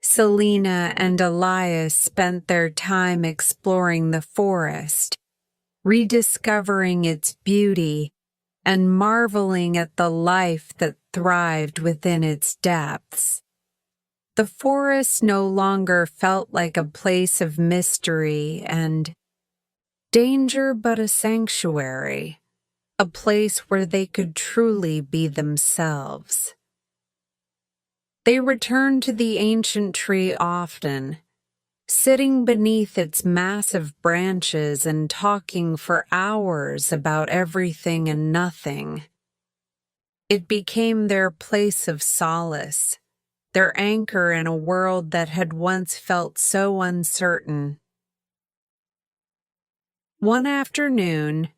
Selena and Elias spent their time exploring the forest, rediscovering its beauty and marveling at the life that thrived within its depths. The forest no longer felt like a place of mystery and danger, but a sanctuary, a place where they could truly be themselves. They returned to the ancient tree often, sitting beneath its massive branches and talking for hours about everything and nothing. It became their place of solace, their anchor in a world that had once felt so uncertain. One afternoon,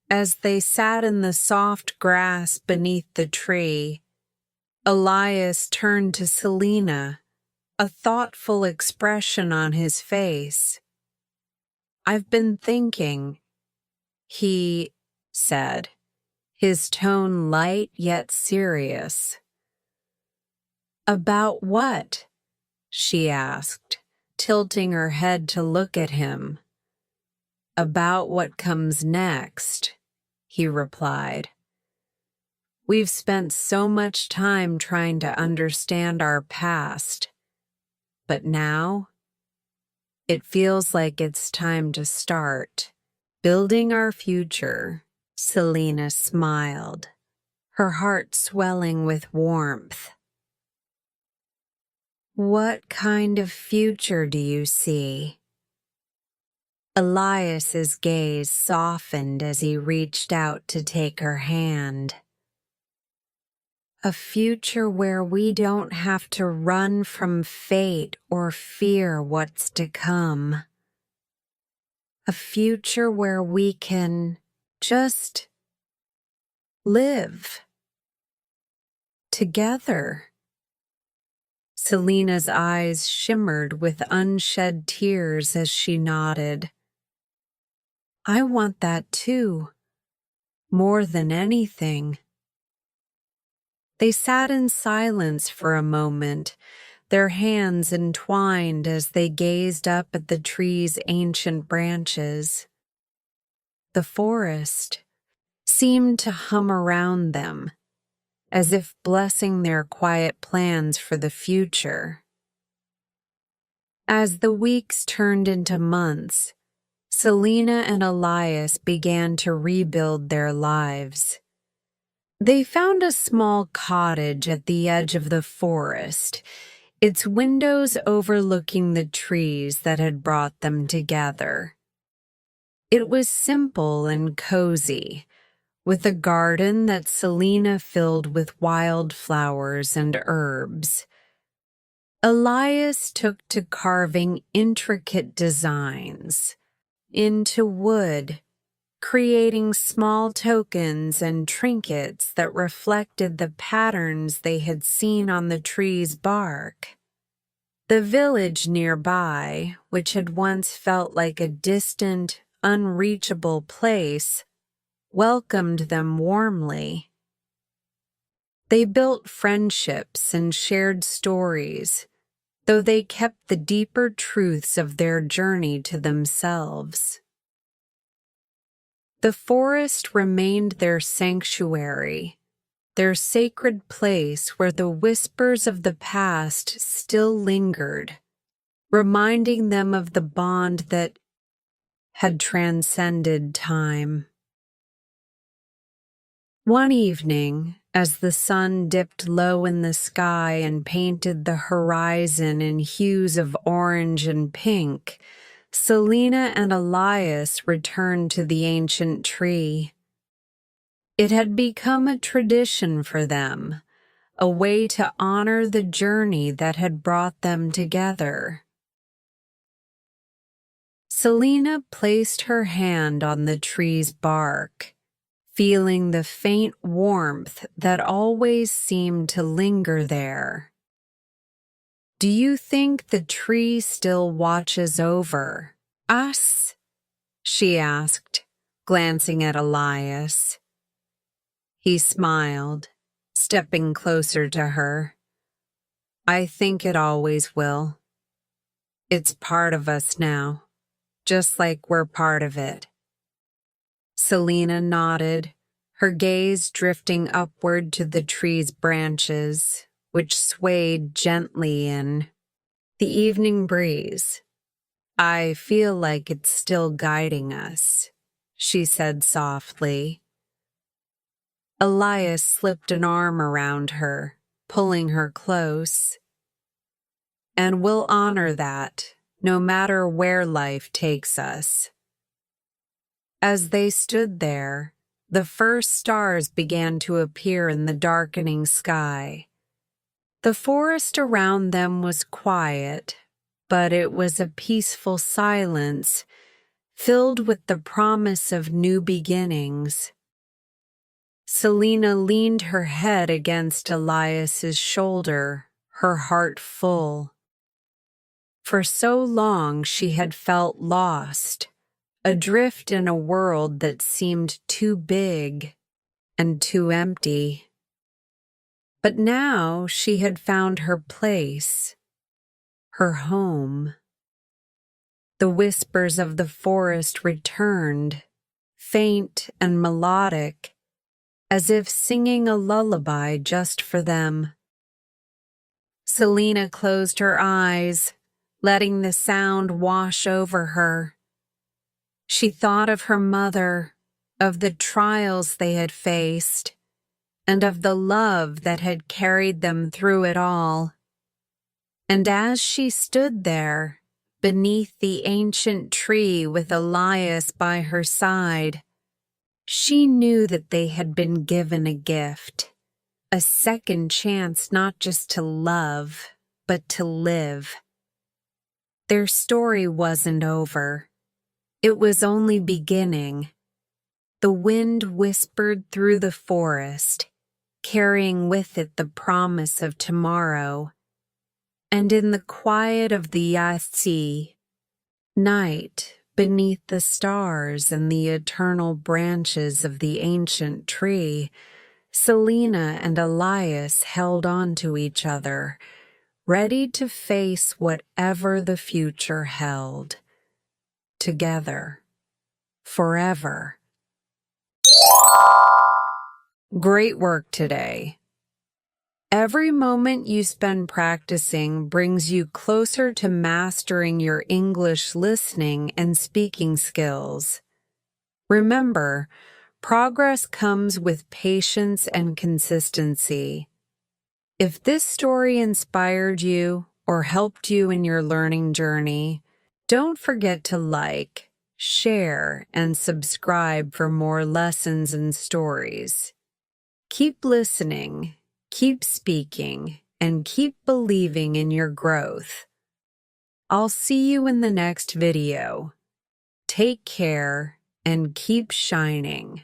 as they sat in the soft grass beneath the tree, Elias turned to Selena, a thoughtful expression on his face. "I've been thinking," he said, his tone light yet serious. "About what?" she asked, tilting her head to look at him. "About what comes next," he replied. "We've spent so much time trying to understand our past, but now it feels like it's time to start building our future." Selena smiled, her heart swelling with warmth. "What kind of future do you see?" Elias's gaze softened as he reached out to take her hand. A future where we don't have to run from fate or fear what's to come. A future where we can just live together. Selena's eyes shimmered with unshed tears as she nodded. I want that too, more than anything. They sat in silence for a moment, their hands entwined as they gazed up at the tree's ancient branches. The forest seemed to hum around them, as if blessing their quiet plans for the future. As the weeks turned into months, Selena and Elias began to rebuild their lives. They found a small cottage at the edge of the forest, its windows overlooking the trees that had brought them together. It was simple and cozy, with a garden that Selena filled with wildflowers and herbs. Elias took to carving intricate designs into wood, creating small tokens and trinkets that reflected the patterns they had seen on the tree's bark. The village nearby, which had once felt like a distant, unreachable place, welcomed them warmly. They built friendships and shared stories, though they kept the deeper truths of their journey to themselves. The forest remained their sanctuary, their sacred place where the whispers of the past still lingered, reminding them of the bond that had transcended time. One evening, as the sun dipped low in the sky and painted the horizon in hues of orange and pink, Selena and Elias returned to the ancient tree. It had become a tradition for them, a way to honor the journey that had brought them together. Selena placed her hand on the tree's bark, feeling the faint warmth that always seemed to linger there. Do you think the tree still watches over us? She asked, glancing at Elias. He smiled, stepping closer to her. I think it always will. It's part of us now, just like we're part of it. Selena nodded, her gaze drifting upward to the tree's branches, which swayed gently in the evening breeze. I feel like it's still guiding us, she said softly. Elias slipped an arm around her, pulling her close. And we'll honor that, no matter where life takes us. As they stood there, the first stars began to appear in the darkening sky. The forest around them was quiet, but it was a peaceful silence, filled with the promise of new beginnings. Selena leaned her head against Elias's shoulder, her heart full. For so long she had felt lost, adrift in a world that seemed too big and too empty. But now she had found her place, her home. The whispers of the forest returned, faint and melodic, as if singing a lullaby just for them. Selena closed her eyes, letting the sound wash over her. She thought of her mother, of the trials they had faced, and of the love that had carried them through it all. And as she stood there, beneath the ancient tree with Elias by her side, she knew that they had been given a gift a second chance not just to love, but to live. Their story wasn't over. It was only beginning. The wind whispered through the forest, carrying with it the promise of tomorrow. And in the quiet of the Yahtzee, night, beneath the stars and the eternal branches of the ancient tree, Selena and Elias held on to each other, ready to face whatever the future held. Together. Forever. Great work today. Every moment you spend practicing brings you closer to mastering your English listening and speaking skills. Remember, progress comes with patience and consistency. If this story inspired you or helped you in your learning journey, don't forget to like, share, and subscribe for more lessons and stories. Keep listening, keep speaking, and keep believing in your growth. I'll see you in the next video. Take care and keep shining.